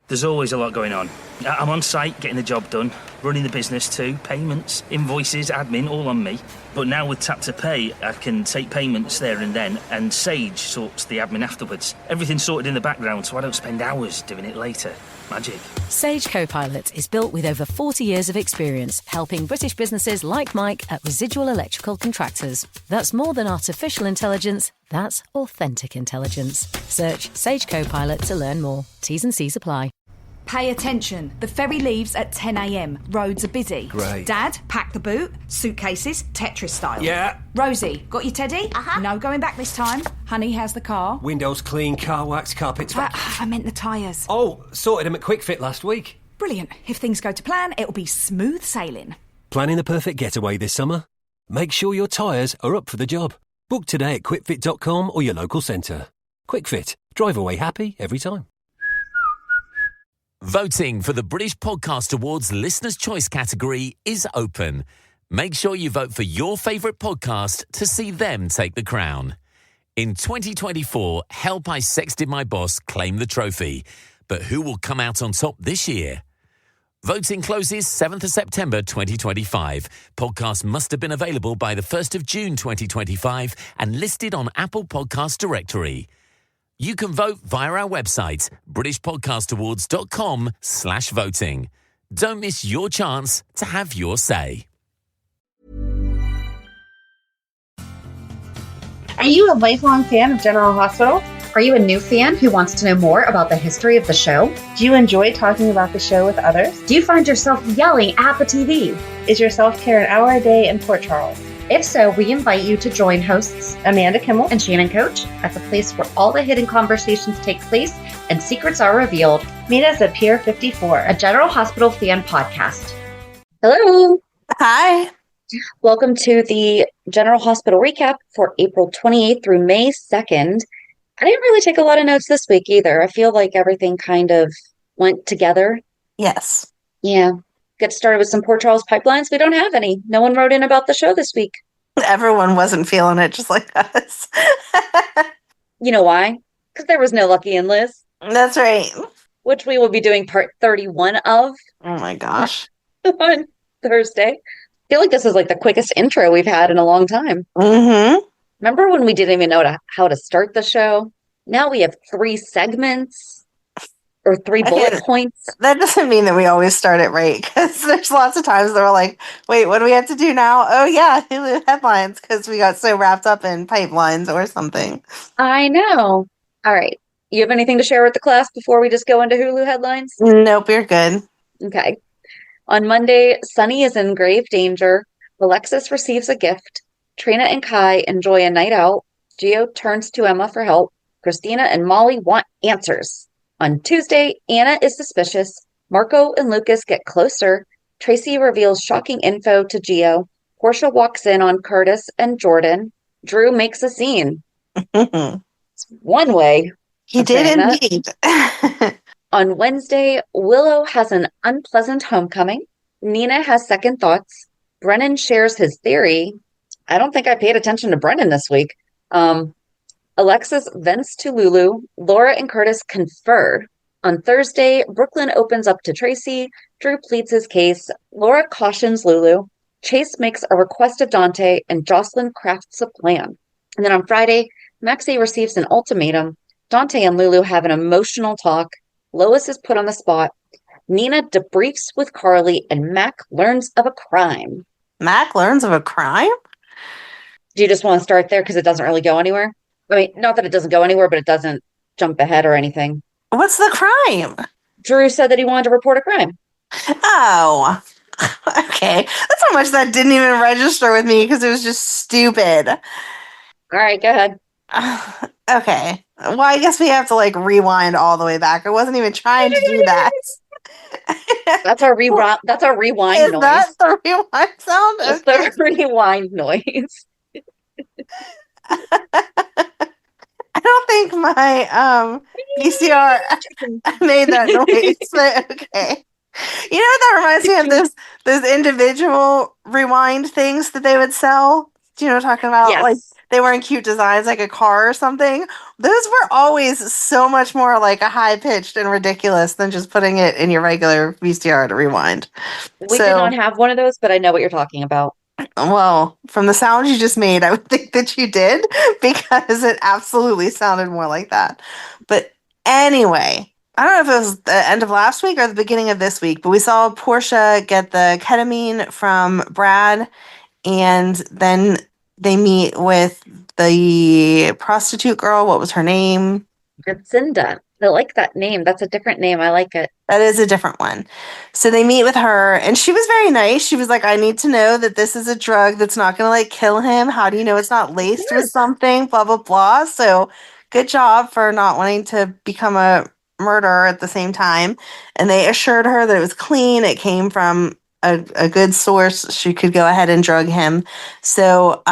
There's always a lot going on. I'm on site, getting the job done, running the business too, payments, invoices, admin, all on me. But now with Tap to Pay, I can take payments there and then, and Sage sorts the admin afterwards. Everything's sorted in the background, so I don't spend hours doing it later. Magic. Sage Copilot is built with over 40 years of experience helping British businesses like Mike at Residual Electrical Contractors. That's more than artificial intelligence, that's authentic intelligence. Search Sage Copilot to learn more. T's and C's apply. Pay attention. The ferry leaves at 10 a.m. Roads are busy. Great. Dad, pack the boot. Suitcases, Tetris style. Yeah. Rosie, got your teddy? Uh-huh. No going back this time. Honey, how's the car? Windows clean, car wax, carpets. I meant the tyres. Oh, sorted them at Quick Fit last week. Brilliant. If things go to plan, it'll be smooth sailing. Planning the perfect getaway this summer? Make sure your tyres are up for the job. Book today at quickfit.com or your local centre. Quick Fit. Drive away happy every time. Voting for the British Podcast Awards Listener's Choice category is open. Make sure you vote for your favourite podcast to see them take the crown. In 2024, Help I Sexted My Boss claimed the trophy. But who will come out on top this year? Voting closes 7th of September 2025. Podcasts must have been available by the 1st of June 2025 and listed on Apple Podcast Directory. You can vote via our website, britishpodcastawards.com/voting. Don't miss your chance to have your say. Are you a lifelong fan of General Hospital? Are you a new fan who wants to know more about the history of the show? Do you enjoy talking about the show with others? Do you find yourself yelling at the TV? Is your self-care an hour a day in Port Charles? If so, we invite you to join hosts Amanda Kimmel and Shannon Coach at the place where all the hidden conversations take place and secrets are revealed. Meet us at Pier 54, a General Hospital fan podcast. Hello. Hi. Welcome to the General Hospital recap for April 28th through May 2nd. I didn't really take a lot of notes this week either. I feel like everything kind of went together. Yes. Yeah. Get started with some Port Charles pipelines. We don't have any. No one wrote in about the show this week. Everyone wasn't feeling it just like us. You know why? Because there was no Lucky and Liz. That's right. Which we will be doing part 31 of. Oh my gosh. On Thursday. I feel like this is like the quickest intro we've had in a long time. Mm-hmm. Remember when we didn't even know how to start the show? Now we have 3 segments. Or 3 bullet points. That doesn't mean that we always start it right, because there's lots of times that we're like, wait, what do we have to do now? Oh, yeah, Hulu headlines, because we got so wrapped up in pipelines or something. I know. All right. You have anything to share with the class before we just go into Hulu headlines? Nope, you're good. Okay. On Monday, Sonny is in grave danger. Alexis receives a gift. Trina and Kai enjoy a night out. Gio turns to Emma for help. Christina and Molly want answers. On Tuesday, Anna is suspicious. Marco and Lucas get closer. Tracy reveals shocking info to Gio. Portia walks in on Curtis and Jordan. Drew makes a scene. It's one way. He did indeed. On Wednesday, Willow has an unpleasant homecoming. Nina has second thoughts. Brennan shares his theory. I don't think I paid attention to Brennan this week. Alexis vents to Lulu. Laura and Curtis confer. On Thursday, Brooklyn opens up to Tracy. Drew pleads his case. Laura cautions Lulu. Chase makes a request of Dante, and Jocelyn crafts a plan. And then on Friday, Maxie receives an ultimatum. Dante and Lulu have an emotional talk. Lois is put on the spot. Nina debriefs with Carly, and Mac learns of a crime. Mac learns of a crime? Do you just want to start there because it doesn't really go anywhere? I mean, not that it doesn't go anywhere, but it doesn't jump ahead or anything. What's the crime? Drew said that he wanted to report a crime. Oh, okay. That's how much that didn't even register with me because it was just stupid. All right, go ahead. Okay. Well, I guess we have to like rewind all the way back. I wasn't even trying to do that. That's our rewind. That's our rewind Is noise. That the rewind sound? That's Okay. the rewind noise. I don't think my VCR made that noise, but okay. You know what that reminds me of? Those individual rewind things that they would sell. Do you know what I'm talking about? Yes. Like they were in cute designs like a car or something. Those were always so much more like a high pitched and ridiculous than just putting it in your regular VCR to rewind. We did not So, have one of those, but I know what you're talking about. well, from the sound you just made, I would think that you did because it absolutely sounded more like that. But anyway, I don't know if it was the end of last week or the beginning of this week, but we saw Portia get the ketamine from Brad, and then they meet with the prostitute girl. What was her name? Jacinda. I like that name. That's a different name. I like it. That is a different one. So they meet with her, and she was very nice. She was like, I need to know that this is a drug that's not going to like kill him. How do you know it's not laced with something? Blah, blah, blah. So good job for not wanting to become a murderer at the same time. And they assured her that it was clean. It came from a good source. She could go ahead and drug him. So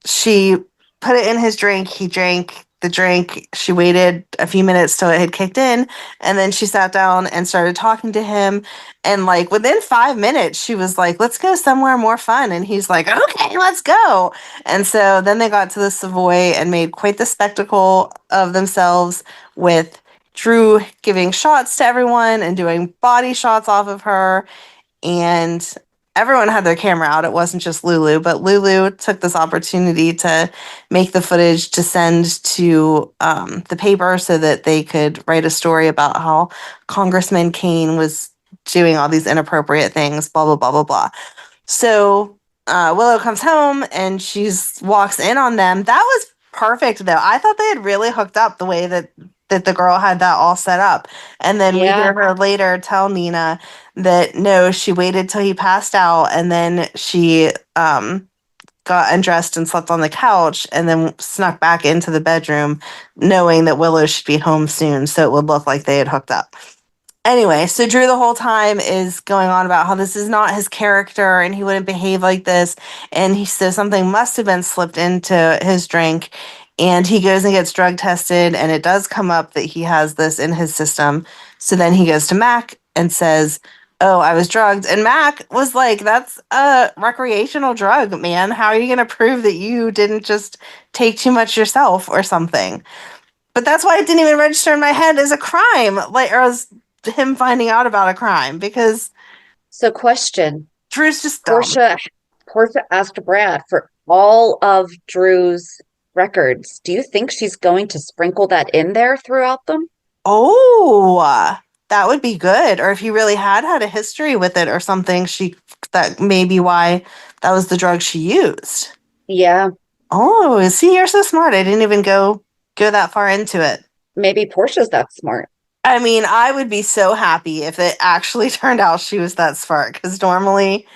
she put it in his drink. He drank the drink. She waited a few minutes till it had kicked in, and then she sat down and started talking to him. And like within 5 minutes, she was like, let's go somewhere more fun. And he's like, okay, let's go. And so then they got to the Savoy and made quite the spectacle of themselves, with Drew giving shots to everyone and doing body shots off of her. And everyone had their camera out. It wasn't just Lulu, but Lulu took this opportunity to make the footage to send to the paper so that they could write a story about how Congressman Kane was doing all these inappropriate things, blah, blah, blah, blah, blah. So Willow comes home and she walks in on them. That was perfect, though. I thought they had really hooked up the way that the girl had that all set up. And then we hear her later tell Nina that no, she waited till he passed out, and then she got undressed and slept on the couch, and then snuck back into the bedroom knowing that Willow should be home soon, so it would look like they had hooked up. Anyway, so Drew the whole time is going on about how this is not his character and he wouldn't behave like this. And he says something must have been slipped into his drink. And he goes and gets drug tested, and it does come up that he has this in his system. So then he goes to Mac and says, oh, I was drugged. And Mac was like, that's a recreational drug, man. How are you going to prove that you didn't just take too much yourself or something? But that's why it didn't even register in my head as a crime, like, or as him finding out about a crime, because So question. Drew's just dumb. Portia asked Brad for all of Drew's records. Do you think she's going to sprinkle that in there throughout them? Oh, that would be good. Or if he really had a history with it or something, that may be why that was the drug she used. Yeah. Oh, see, you're so smart. I didn't even go that far into it. Maybe Portia's that smart. I mean, I would be so happy if it actually turned out she was that smart, because normally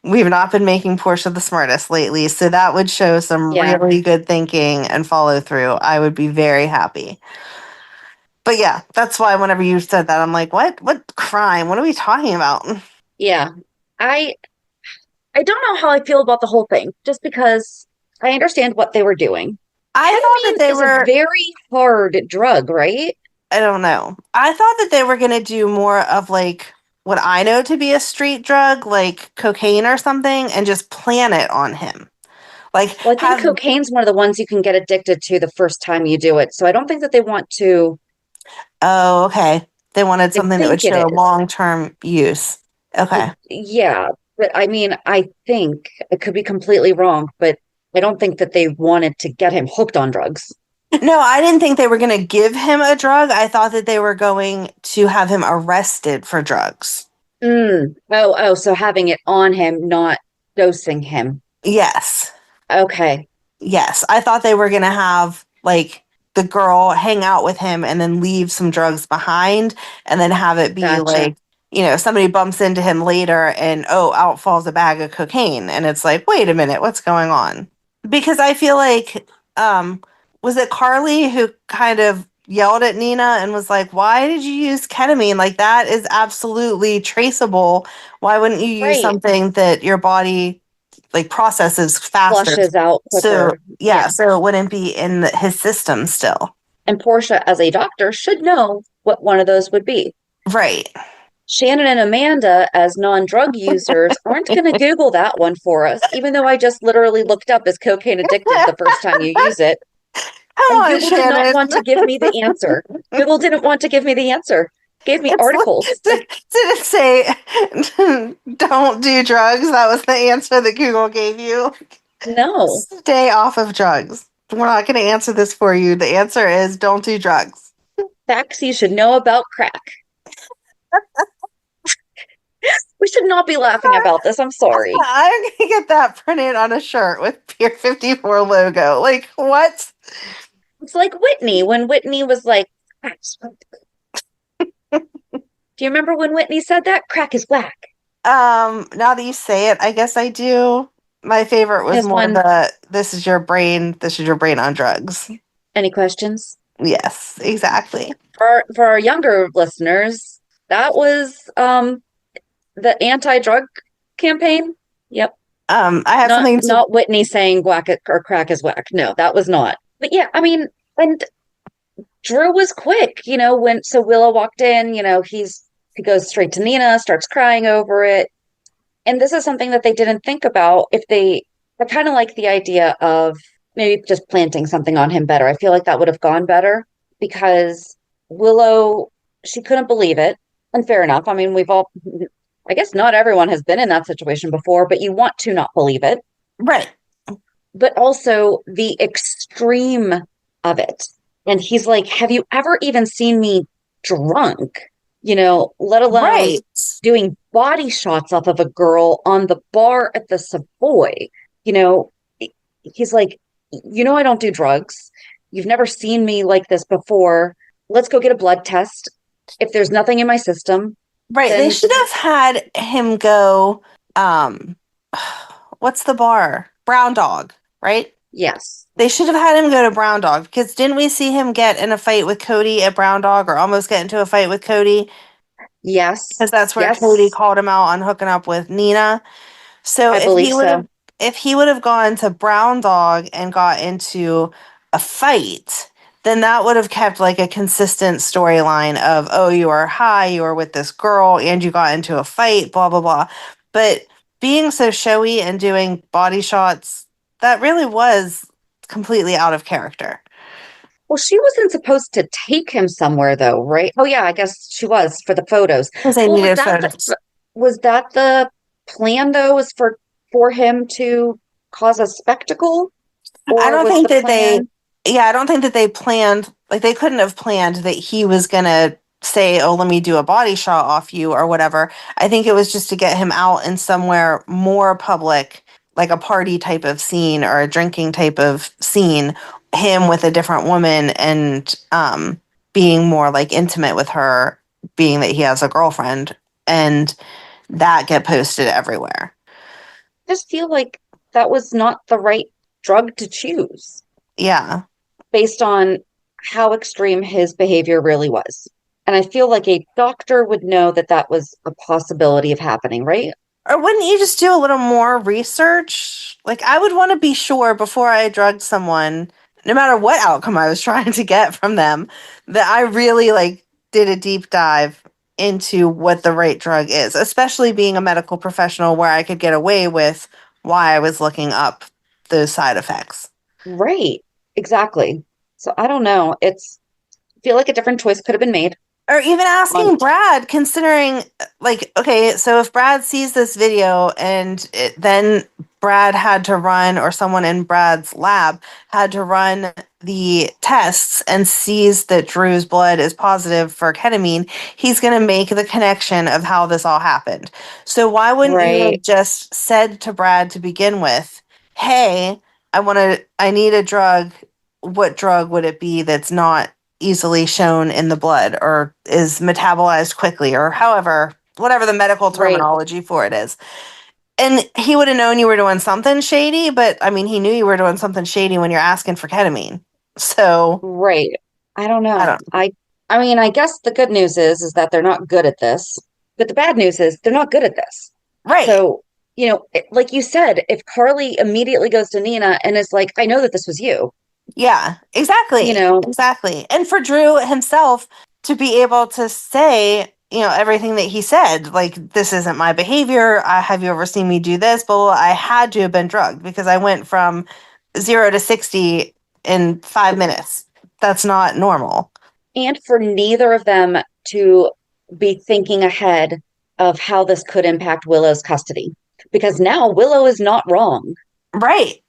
we've not been making Portia the smartest lately. So that would show some really good thinking and follow through. I would be very happy. But yeah, that's why whenever you said that, I'm like, what crime? What are we talking about? Yeah. I don't know how I feel about the whole thing, just because I understand what they were doing. I thought that they were a very hard drug, right? I don't know. I thought that they were going to do more of like what I know to be a street drug, like cocaine or something, and just plant it on him. Like, well, I think cocaine's one of the ones you can get addicted to the first time you do it. So I don't think that they want to. Oh, okay. They wanted something that would show long-term use. Okay. Yeah. But I mean, I think I could be completely wrong, but I don't think that they wanted to get him hooked on drugs. No, I didn't think they were going to give him a drug. I thought that they were going to have him arrested for drugs. Oh, so having it on him, not dosing him. Yes. Okay. Yes. I thought they were going to have, like, the girl hang out with him and then leave some drugs behind, and then have it be like, you know, somebody bumps into him later and, oh, out falls a bag of cocaine. And it's like, wait a minute, what's going on? Because I feel like, was it Carly who kind of yelled at Nina and was like, why did you use ketamine? Like, that is absolutely traceable. Why wouldn't you use something that your body like processes faster? Flushes out quicker. So, so it wouldn't be in his system still. And Portia, as a doctor, should know what one of those would be. Right. Shannon and Amanda, as non-drug users, aren't going to Google that one for us, even though I just literally looked up is cocaine addictive the first time you use it. Come And on, Google did not Shannon. want to give me the answer. Google didn't want to give me the answer. Gave me articles. Did it say don't do drugs? That was the answer that Google gave you. No. Stay off of drugs. We're not going to answer this for you. The answer is don't do drugs. Facts you should know about crack. We should not be laughing about this. I'm sorry. I'm going to get that printed on a shirt with Pier 54 logo. Like, what? It's like Whitney, when Whitney was like, do you remember when Whitney said that? Crack is whack. Now that you say it, I guess I do. My favorite was more this is your brain on drugs. Any questions? Yes, exactly. For our younger listeners, that was the anti-drug campaign. Yep. I have something to... Not Whitney saying whack or crack is whack. No, that was not. But yeah, I mean, and Drew was quick, so Willow walked in, he goes straight to Nina, starts crying over it. And this is something that they didn't think about. I kind of like the idea of maybe just planting something on him better. I feel like that would have gone better because Willow, she couldn't believe it. And fair enough. I mean, I guess not everyone has been in that situation before, but you want to not believe it. Right. But also the extreme of it. And he's like, have you ever even seen me drunk? Let alone doing body shots off of a girl on the bar at the Savoy. He's like, I don't do drugs. You've never seen me like this before. Let's go get a blood test. If there's nothing in my system. Right. They should have had him go, what's the bar? Brown Dog, right? Yes. They should have had him go to Brown Dog because didn't we see him get in a fight with Cody at Brown Dog or almost get into a fight with Cody? Yes. Because that's where Cody called him out on hooking up with Nina. So if he would have gone to Brown Dog and got into a fight, then that would have kept like a consistent storyline of, oh, you are high, you were with this girl, and you got into a fight, blah, blah, blah. But being so showy and doing body shots, that really was completely out of character. Well, she wasn't supposed to take him somewhere, though, right? Oh, yeah, I guess she was for the photos. Because they needed photos. Was that the plan, though, was for him to cause a spectacle? I don't think that I don't think that they planned, like they couldn't have planned that he was going to say, oh, let me do a body shot off you or whatever. I think it was just to get him out in somewhere more public, like a party type of scene or a drinking type of scene, him with a different woman and being more like intimate with her, being that he has a girlfriend, and that get posted everywhere. I just feel like that was not the right drug to choose. Yeah. Based on how extreme his behavior really was. And I feel like a doctor would know that that was a possibility of happening, right? Or wouldn't you just do a little more research? Like, I would want to be sure before I drugged someone, no matter what outcome I was trying to get from them, that I really, like, did a deep dive into what the right drug is, especially being a medical professional where I could get away with why I was looking up those side effects. Right. Exactly. So I don't know. I feel like a different choice could have been made. Or even asking Brad, considering, like, okay, so if Brad sees this video and then Brad had to run, or someone in Brad's lab had to run the tests and sees that Drew's blood is positive for ketamine, he's going to make the connection of how this all happened. So why wouldn't you have just said to Brad to begin with, hey, I need a drug. What drug would it be that's not easily shown in the blood or is metabolized quickly or whatever the medical terminology for it is? And he would have known you were doing something shady, but I mean, he knew you were doing something shady when you're asking for ketamine. So. Right. I don't know. I mean, I guess the good news is that they're not good at this, but the bad news is they're not good at this. Right. So, like you said, if Carly immediately goes to Nina and is like, I know that this was you. Yeah, exactly. Exactly. And for Drew himself to be able to say, everything that he said. Like, this isn't my behavior. Have you ever seen me do this? But I had to have been drugged because I went from 0 to 60 in 5 minutes. That's not normal. And for neither of them to be thinking ahead of how this could impact Willow's custody. Because now Willow is not wrong. Right.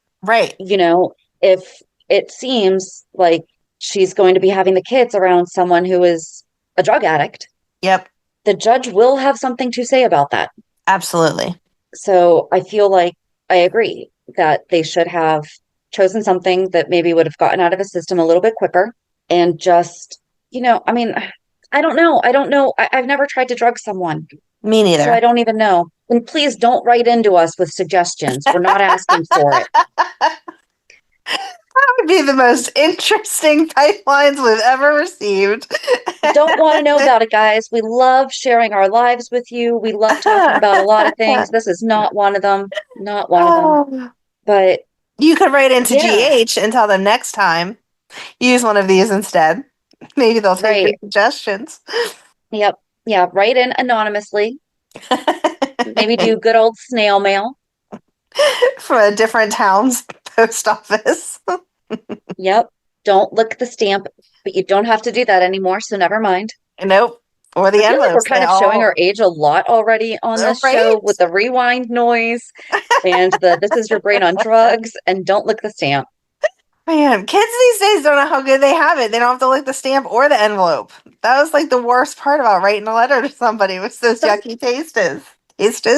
If it seems like she's going to be having the kids around someone who is a drug addict, Yep. the judge will have something to say about that. Absolutely. So I feel like I agree that they should have chosen something that maybe would have gotten out of the system a little bit quicker and just, I don't know. I've never tried to drug someone. Me neither. So I don't even know. And please don't write into us with suggestions. We're not asking for it. That would be the most interesting pipelines we've ever received. Don't want to know about it, guys. We love sharing our lives with you. We love talking about a lot of things. This is not one of them. Not one of them. But you could write into GH and tell them next time, use one of these instead. Maybe they'll take your suggestions. Yep. Yeah. Write in anonymously. Maybe do good old snail mail. From a different town's post office. Yep. Don't lick the stamp, but you don't have to do that anymore, so never mind. Nope. Or the envelopes. Like we're kind of showing our age a lot already on this show with the rewind noise and the this is your brain on drugs and don't lick the stamp. Man, kids these days don't know how good they have it. They don't have to lick the stamp or the envelope. That was like the worst part about writing a letter to somebody was those yucky tastes.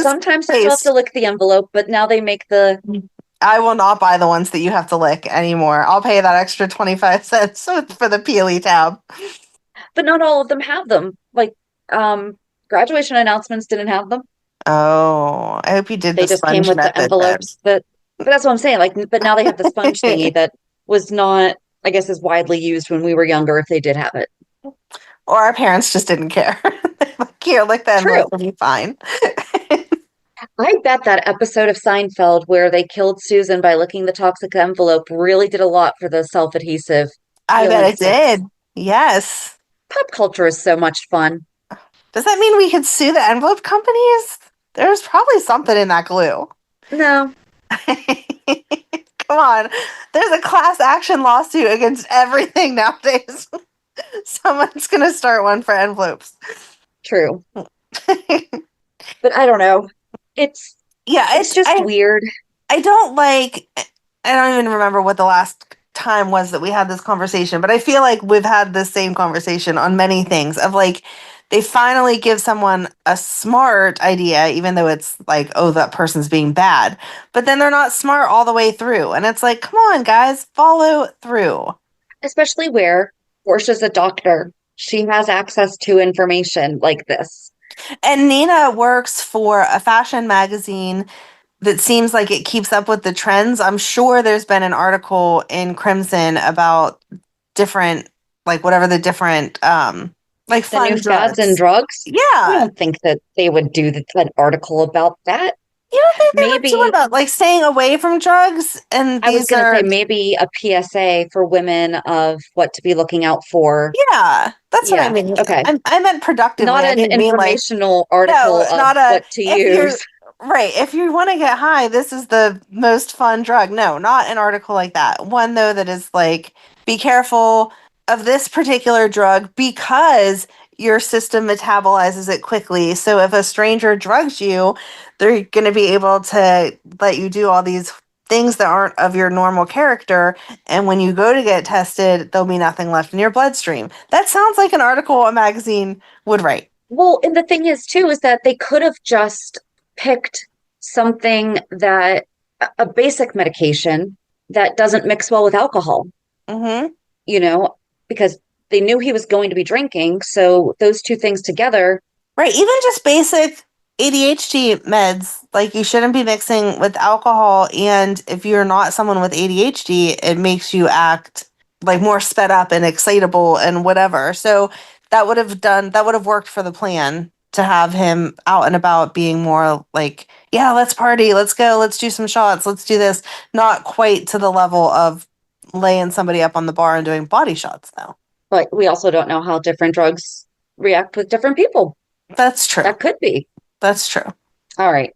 Sometimes you still have to lick the envelope, but now they make the... I will not buy the ones that you have to lick anymore. I'll pay that extra 25 cents for the peely tab. But not all of them have them. Like, graduation announcements didn't have them. Oh, I hope you did. They just came with the envelopes. But that's what I'm saying. Like, but now they have the sponge thingy that was not, I guess, as widely used when we were younger, if they did have it. Or our parents just didn't care. Like, here, lick the envelope, will be fine. I bet that episode of Seinfeld where they killed Susan by licking the toxic envelope really did a lot for the self-adhesive. I bet it did. Yes. Pop culture is so much fun. Does that mean we could sue the envelope companies? There's probably something in that glue. No. Come on. There's a class action lawsuit against everything nowadays. Someone's going to start one for envelopes. True. But I don't know. It's just weird. I don't even remember what the last time was that we had this conversation, but I feel like we've had the same conversation on many things of like, they finally give someone a smart idea, even though it's like, oh, that person's being bad, but then they're not smart all the way through. And it's like, come on, guys, follow through. Especially where Portia's a doctor. She has access to information like this. And Nina works for a fashion magazine that seems like it keeps up with the trends. I'm sure there's been an article in Crimson about different, like whatever the different, like the new fads and drugs. Yeah, I don't think that they would do an article about that. You don't think they would do about like staying away from drugs? And I was going to say maybe a PSA for women of what to be looking out for. Yeah, that's what I mean. Okay, I meant productively. Not an informational article of what to use. Right. If you want to get high, this is the most fun drug. No, not an article like that. One, though, that is like, be careful of this particular drug because your system metabolizes it quickly. So if a stranger drugs you, they're going to be able to let you do all these things that aren't of your normal character. And when you go to get tested, there'll be nothing left in your bloodstream. That sounds like an article a magazine would write. Well, and the thing is, too, is that they could have just picked something that a basic medication that doesn't mix well with alcohol, because they knew he was going to be drinking. So those two things together. Right. Even just basic ADHD meds, like you shouldn't be mixing with alcohol. And if you're not someone with ADHD, it makes you act like more sped up and excitable and whatever. So that would have worked for the plan to have him out and about being more like, yeah, let's party, let's go, let's do some shots, let's do this. Not quite to the level of laying somebody up on the bar and doing body shots, though. But we also don't know how different drugs react with different people. That's true. That could be. That's true. All right.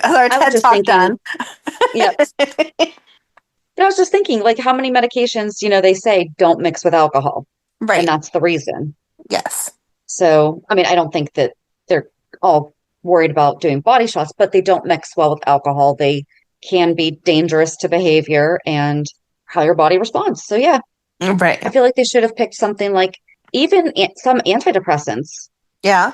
Our TED Talk done. Yep. I was just thinking, like, how many medications, they say don't mix with alcohol. Right. And that's the reason. Yes. So, I mean, I don't think that they're all worried about doing body shots, but they don't mix well with alcohol. They can be dangerous to behavior and how your body responds. So, yeah. Right. I feel like they should have picked something like even some antidepressants. Yeah.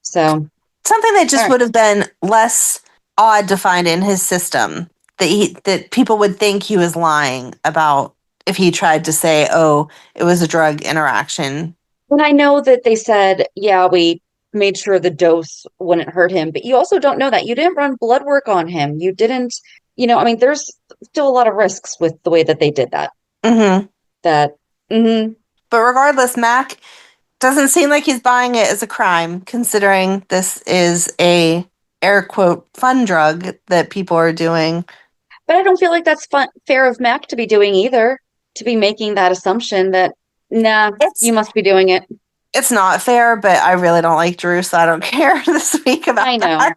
So. Something that just would have been less odd to find in his system that people would think he was lying about if he tried to say, oh, it was a drug interaction. And I know that they said, yeah, we made sure the dose wouldn't hurt him, but you also don't know that. You didn't run blood work on him. You didn't, I mean, there's still a lot of risks with the way that they did that. Mm-hmm. But regardless, Mac doesn't seem like he's buying it as a crime, considering this is a air quote fun drug that people are doing. But I don't feel like that's fair of Mac to be doing either, to be making that assumption that, nah, you must be doing it. It's not fair, but I really don't like Drew, so I don't care this week about that.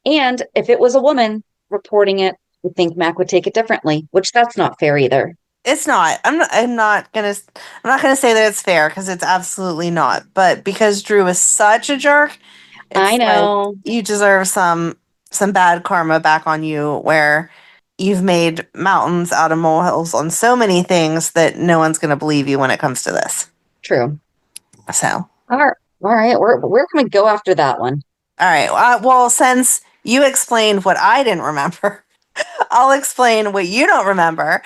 And if it was a woman reporting it, I think Mac would take it differently, which that's not fair either. It's not. I'm not gonna say that it's fair because it's absolutely not. But because Drew is such a jerk, I know you deserve some bad karma back on you, where you've made mountains out of molehills on so many things that no one's gonna believe you when it comes to this. True. So. All right. Where can we go after that one? All right. Well, since you explained what I didn't remember, I'll explain what you don't remember.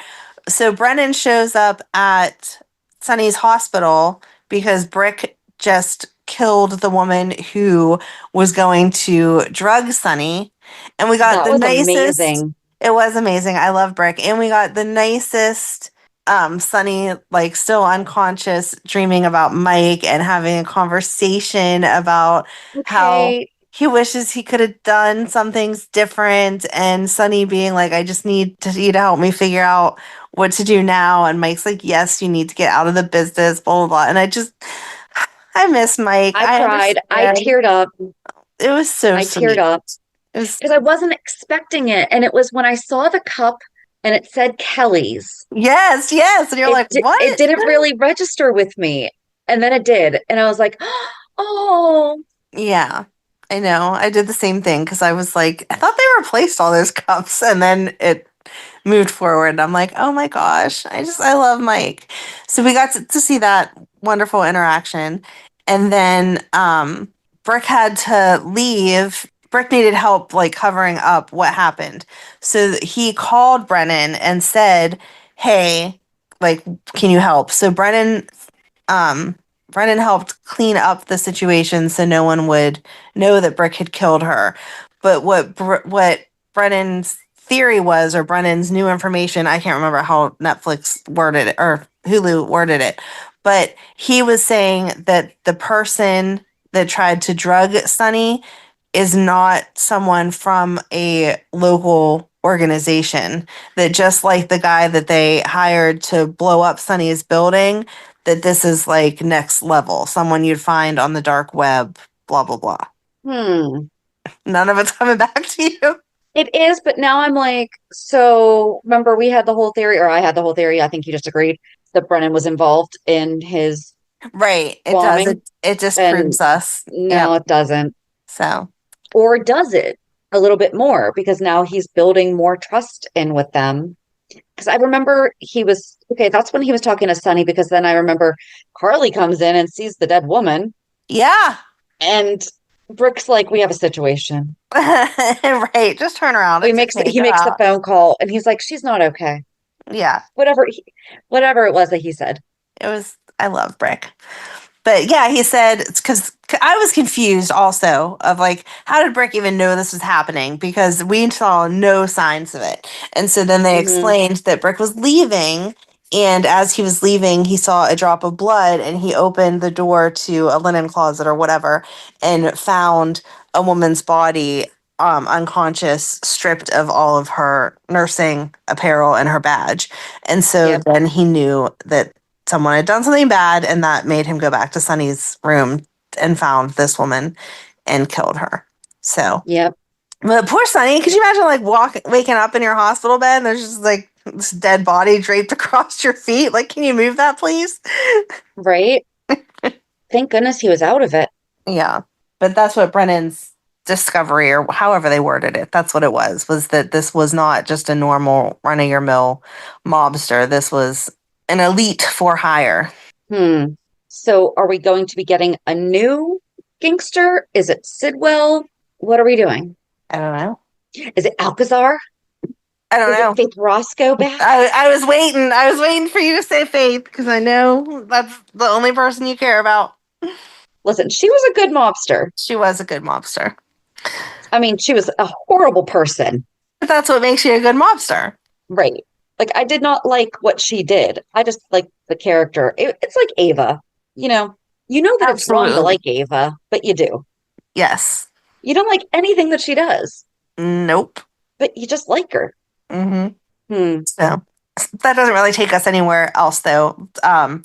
So Brennan shows up at Sonny's hospital because Brick just killed the woman who was going to drug Sonny. And we got the nicest. Amazing. It was amazing. I love Brick. And we got the nicest Sonny, like, still unconscious, dreaming about Mike and having a conversation about how he wishes he could have done some things different, and Sonny being like, I just need you to help me figure out what to do now. And Mike's like, yes, you need to get out of the business, blah, blah, blah. And I miss Mike. I cried. I teared up. It was so sweet. I teared up. Because I wasn't expecting it. And it was when I saw the cup and it said Kelly's. Yes. And you're like, what? It didn't really register with me. And then it did. And I was like, oh. Yeah. I know. I did the same thing because I was like, I thought they replaced all those cups, and then it moved forward. And I'm like, oh my gosh, I love Mike. So we got to see that wonderful interaction. And then Brick had to leave. Brick needed help, like, covering up what happened. So he called Brennan and said, hey, like, can you help? So Brennan helped clean up the situation so no one would know that Brick had killed her. But what Brennan's theory was, or Brennan's new information, I can't remember how Netflix worded it or Hulu worded it, but he was saying that the person that tried to drug Sonny is not someone from a local organization, that just like the guy that they hired to blow up Sonny's building, that this is like next level, someone you'd find on the dark web, blah, blah, blah. None of it's coming back to you. It is, but now I'm like, so remember we had the whole theory, or I had the whole theory, I think you just agreed, that Brennan was involved in his right. It bombing. Does. It just proves us. No, It doesn't. So. Or does it a little bit more? Because now he's building more trust in with them. Because I remember that's when he was talking to Sonny, because then I remember Carly comes in and sees the dead woman. Yeah. And Brick's like, we have a situation. Right. Just turn around. He makes the phone call and he's like, she's not okay. Yeah. Whatever it was that he said. I love Brick. But yeah, he said, it's because I was confused also of like, how did Brick even know this was happening? Because we saw no signs of it. And so then they explained that Brick was leaving. And as he was leaving, he saw a drop of blood and he opened the door to a linen closet or whatever and found a woman's body unconscious, stripped of all of her nursing apparel and her badge. And so then he knew that someone had done something bad, and that made him go back to Sonny's room and found this woman and killed her. So, Yep. but poor Sonny, could you imagine like waking up in your hospital bed and there's just like this dead body draped across your feet? Like, can you move that, please? Right? Thank goodness he was out of it. Yeah. But that's what Brennan's discovery, or however they worded it, that's what it was that this was not just a normal run-of-your-mill mobster. This was an elite for hire. So are we going to be getting a new gangster? Is it Sidwell? What are we doing? I don't know. Is it Alcazar? I don't know. Is it Faith Roscoe back? I was waiting for you to say Faith because I know that's the only person you care about. Listen, she was a good mobster. She was a good mobster. I mean, she was a horrible person. But that's what makes you a good mobster. Right. Like, I did not like what she did. I just like the character. It's like Ava. You know that it's wrong to like Ava, but you do. Yes. You don't like anything that she does. Nope. But you just like her. So that doesn't really take us anywhere else, though.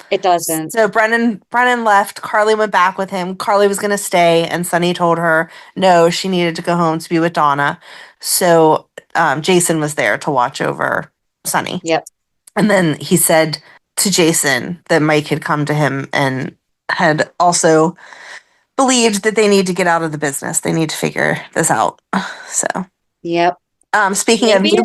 It doesn't. So Brennan left. Carly went back with him. Carly was going to stay, and Sonny told her no, she needed to go home to be with Donna. So Jason was there to watch over Sonny. Yep. And then he said to Jason that Mike had come to him and had also believed that they need to get out of the business. They need to figure this out. So. Yep. Speaking of new,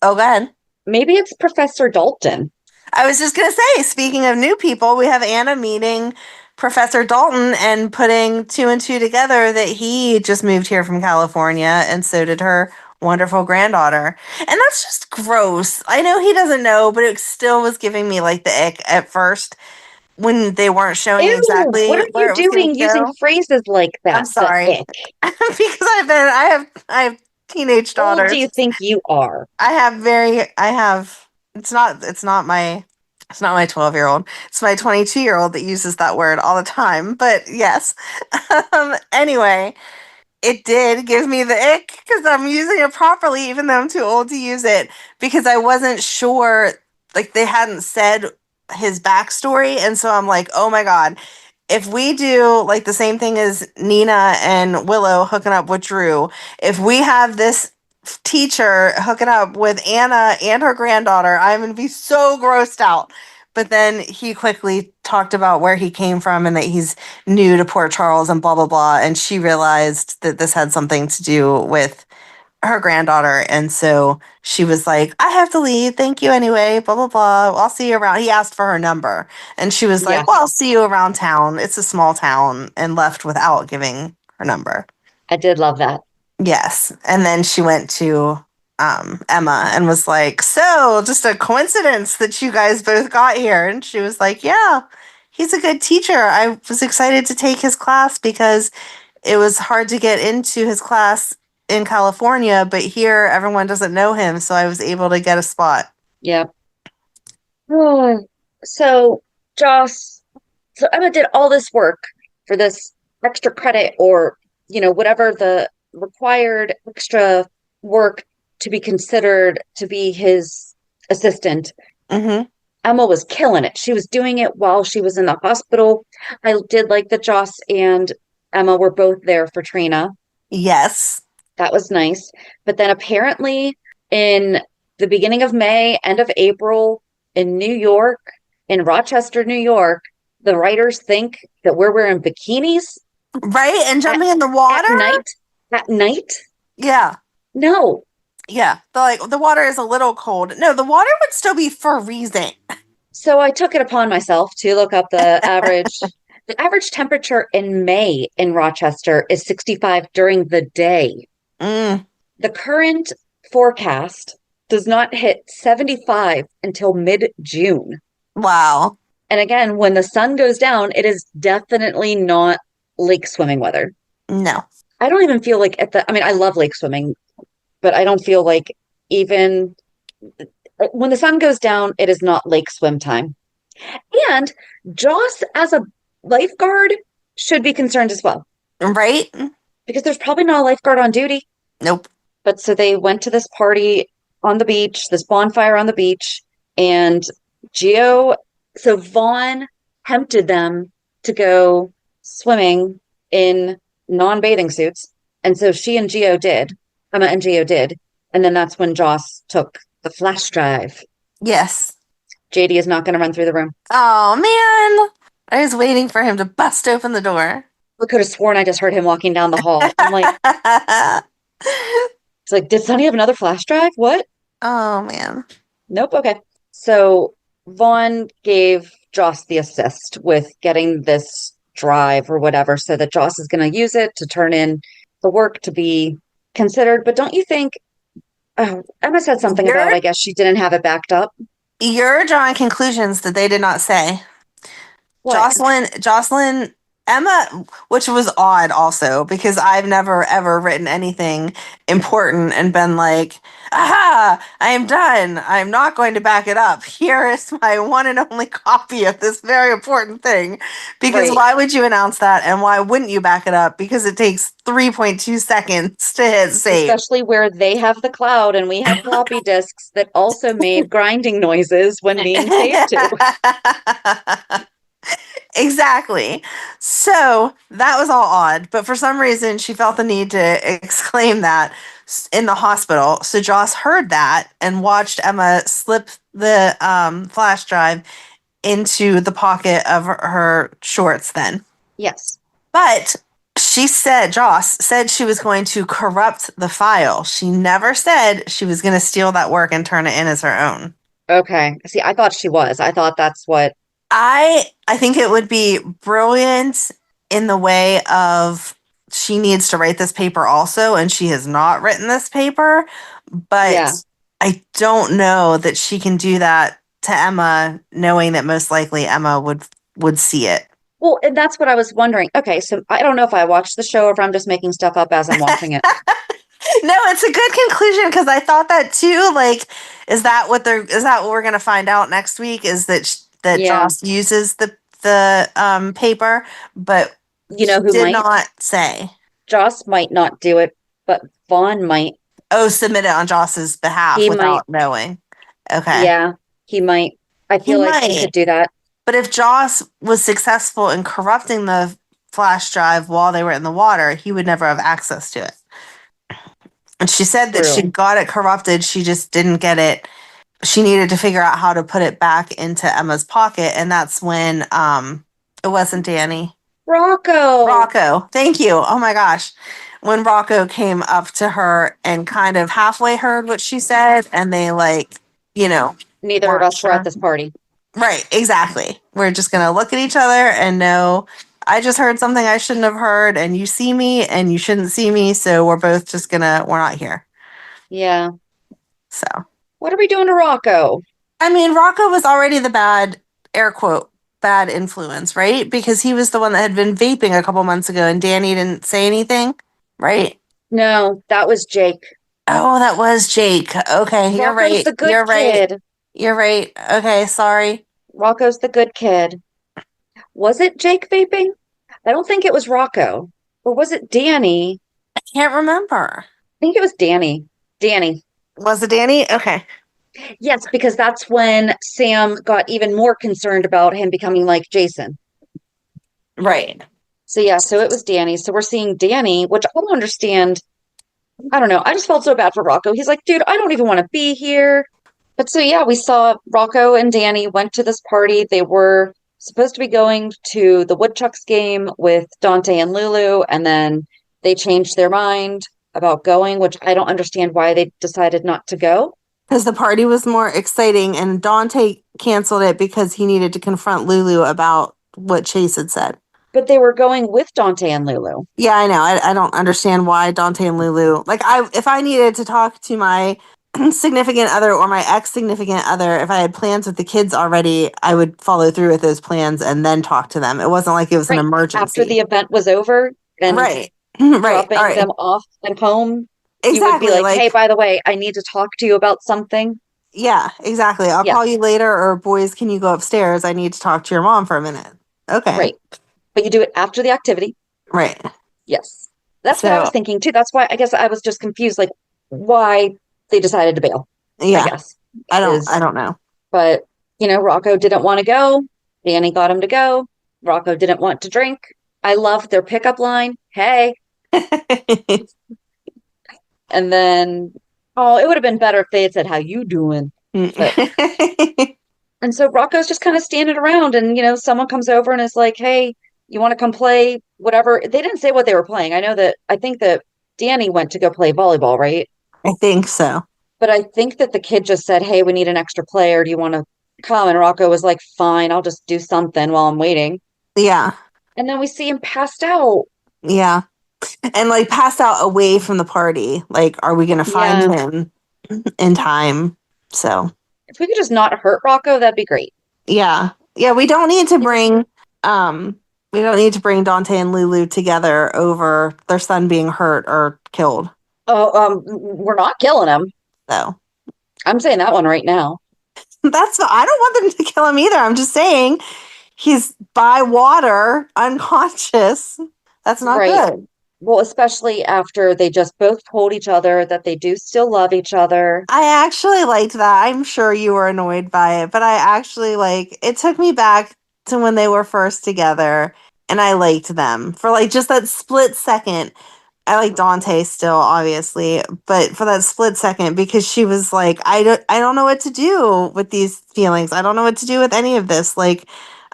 go ahead. Maybe it's Professor Dalton. I was just going to say, speaking of new people, we have Anna meeting Professor Dalton and putting two and two together that he just moved here from California, and so did her wonderful granddaughter. And that's just gross. I know he doesn't know, but it still was giving me like the ick at first when they weren't showing exactly what are you doing using phrases like that? I'm sorry. Because I have teenage daughters. How old do you think you are? It's not my 12-year-old. It's my 22-year-old that uses that word all the time. But yes. Anyway, it did give me the ick because I'm using it properly, even though I'm too old to use it, because I wasn't sure, like they hadn't said his backstory. And so I'm like, oh my God, if we do like the same thing as Nina and Willow hooking up with Drew, if we have this teacher hooking up with Anna and her granddaughter, I'm going to be so grossed out. But then he quickly talked about where he came from and that he's new to Port Charles and blah, blah, blah. And she realized that this had something to do with her granddaughter. And so she was like, I have to leave. Thank you anyway. Blah, blah, blah. I'll see you around. He asked for her number. And she was like, well, I'll see you around town. It's a small town, and left without giving her number. I did love that. Yes. And then she went to Emma and was like, so just a coincidence that you guys both got here. And she was like, yeah, he's a good teacher. I was excited to take his class because it was hard to get into his class in California, but here everyone doesn't know him. So I was able to get a spot. Yeah. So Emma did all this work for this extra credit, or, whatever the required extra work to be considered to be his assistant. Mm-hmm. Emma was killing it. She was doing it while she was in the hospital. I did like that Joss and Emma were both there for Trina. Yes. That was nice. But then apparently in the beginning of May, end of April, in in Rochester, New York, the writers think that we're wearing bikinis. Right? And jumping in the water? At night? Yeah. No. Yeah. The water is a little cold. No, the water would still be freezing. So I took it upon myself to look up the average. The average temperature in May in Rochester is 65 during the day. The current forecast does not hit 75 until mid-June. Wow. And again, when the sun goes down, it is definitely not lake swimming weather. No. I don't even feel like I love lake swimming, but I don't feel like even when the sun goes down, it is not lake swim time. And Joss, as a lifeguard, should be concerned as well. Right? Because there's probably not a lifeguard on duty. Nope. But so they went to this party on the beach, this bonfire on the beach, and Vaughn tempted them to go swimming in non-bathing suits. And so Emma and Gio did. And then that's when Joss took the flash drive. Yes. JD is not going to run through the room. Oh, man. I was waiting for him to bust open the door. I could have sworn I just heard him walking down the hall. I'm like, it's like, did Sonny have another flash drive? What? Oh, man. Nope. Okay. So Vaughn gave Joss the assist with getting this drive or whatever, so that Joss is going to use it to turn in the work to be considered. But don't you think Emma said something about, I guess she didn't have it backed up? You're drawing conclusions that they did not say. What? Jocelyn, Emma, which was odd also, because I've never ever written anything important and been like, aha, I am done. I'm not going to back it up. Here is my one and only copy of this very important thing. Because Right. why would you announce that, and why wouldn't you back it up? Because it takes 3.2 seconds to hit save. Especially where they have the cloud and we have floppy disks that also made grinding noises when being saved to. Exactly. So that was all odd, but for some reason she felt the need to exclaim that in the hospital. So Joss heard that and watched Emma slip the flash drive into the pocket of her shorts then. Yes. But Joss said she was going to corrupt the file. She never said she was going to steal that work and turn it in as her own. Okay. See, I thought she was. I thought that's what. I think it would be brilliant in the way of she needs to write this paper also, and she has not written this paper, but Yeah. I don't know that she can do that to Emma, knowing that most likely Emma would see it. Well, and that's what I was wondering. Okay, so I don't know if I watched the show or if I'm just making stuff up as I'm watching it. No, it's a good conclusion, because I thought that too. Like, is that what we're going to find out next week? Is that Yeah. Joss uses the paper, but You know who did might? not say. Joss might not do it, but Vaughn might. Oh, submit it on Joss's behalf He without knowing. Okay. Yeah, he might. I feel He like he might. could do that. But if Joss was successful in corrupting the flash drive while they were in the water, he would never have access to it. And she said that True. she got it corrupted. She just didn't get it. She needed to figure out how to put it back into Emma's pocket. And that's when it wasn't Danny. Rocco. Thank you. Oh my gosh. When Rocco came up to her and kind of halfway heard what she said, and they Neither of us were at this party. Right, exactly. We're just going to look at each other and know, I just heard something I shouldn't have heard, and you see me and you shouldn't see me, so we're both just we're not here. Yeah. So. What are we doing to Rocco? I mean, Rocco was already the bad, air quote, bad influence, right? Because he was the one that had been vaping a couple months ago and Danny didn't say anything, right? No, that was Jake. Oh, that was Jake. Okay, you're Rocco's right. the good You're kid. right. You're right. Okay, sorry. Rocco's the good kid. Was it Jake vaping? I don't think it was Rocco. Or was it Danny? I can't remember. I think it was Danny. Danny. Was it Danny? Okay. Yes, because that's when Sam got even more concerned about him becoming like Jason. Right. So yeah, so it was Danny. So we're seeing Danny, which I don't understand. I don't know. I just felt so bad for Rocco. He's like, dude, I don't even want to be here. But so yeah, we saw Rocco and Danny went to this party. They were supposed to be going to the Woodchucks game with Dante and Lulu, and then they changed their mind about going, which I don't understand why they decided not to go. Because the party was more exciting, and Dante canceled it because he needed to confront Lulu about what Chase had said. But they were going with Dante and Lulu. Yeah, I know. I don't understand why Dante and Lulu. Like, if I needed to talk to my significant other or my ex-significant other, if I had plans with the kids already, I would follow through with those plans and then talk to them. It wasn't like it was an emergency. After the event was over and dropping them off at home, exactly. You would be like, hey, by the way, I need to talk to you about something. Yeah, exactly. I'll call you later, or boys, can you go upstairs? I need to talk to your mom for a minute. Okay. Right. But you do it after the activity. Right. Yes. That's what I was thinking too. That's why I guess I was just confused, like why they decided to bail. Yeah. I guess. I don't know. But, Rocco didn't want to go. Danny got him to go. Rocco didn't want to drink. I love their pickup line. Hey. And then, oh, it would have been better if they had said, how you doing? But and so Rocco's just kind of standing around and, someone comes over and is like, hey, you want to come play whatever? They didn't say what they were playing. I think that Danny went to go play volleyball, right? I think so. But I think that the kid just said, hey, we need an extra player. Do you want to come? And Rocco was like, fine, I'll just do something while I'm waiting. Yeah. And then we see him passed out. Yeah. And like passed out away from the party. Like, are we going to find him in time? So if we could just not hurt Rocco, that'd be great. Yeah. Yeah, we don't need to bring Dante and Lulu together over their son being hurt or killed. Oh, we're not killing him. So I'm saying that one right now. I don't want them to kill him either. I'm just saying he's by water, unconscious. That's not good. Well, especially after they just both told each other that they do still love each other. I actually liked that. I'm sure you were annoyed by it, but I actually it took me back to when they were first together, and I liked them for like just that split second. I like Dante still, obviously, but for that split second, because she was like, I don't know what to do with these feelings. I don't know what to do with any of this. Like,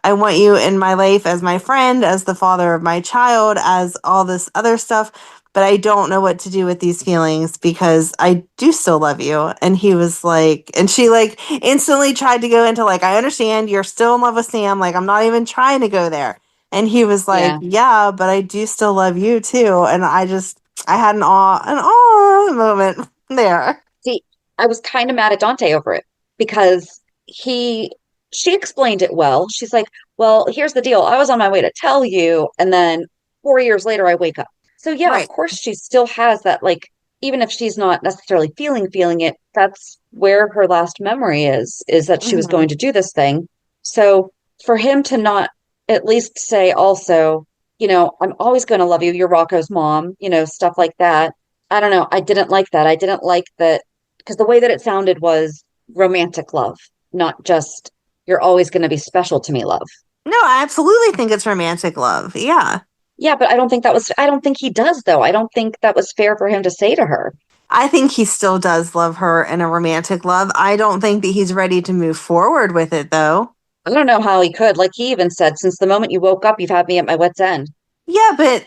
I want you in my life as my friend, as the father of my child, as all this other stuff, but I don't know what to do with these feelings because I do still love you. And he was like, and she like instantly tried to go into like, I understand you're still in love with Sam. Like, I'm not even trying to go there. And he was like, yeah, but I do still love you too. And I had an awe moment there. See, I was kind of mad at Dante over it because she explained it well. She's like, well, here's the deal. I was on my way to tell you. And then 4 years later, I wake up. So yeah, right. Of course she still has that, like, even if she's not necessarily feeling it, that's where her last memory is that she was going to do this thing. So for him to not at least say also, I'm always going to love you. You're Rocco's mom, stuff like that. I don't know. I didn't like that. I didn't like that because the way that it sounded was romantic love, not just you're always going to be special to me love. No, I absolutely think it's romantic love. Yeah. Yeah, but I don't think he does though. I don't think that was fair for him to say to her. I think he still does love her in a romantic love. I don't think that he's ready to move forward with it though. I don't know how he could. Like he even said, since the moment you woke up, you've had me at my wit's end. Yeah, but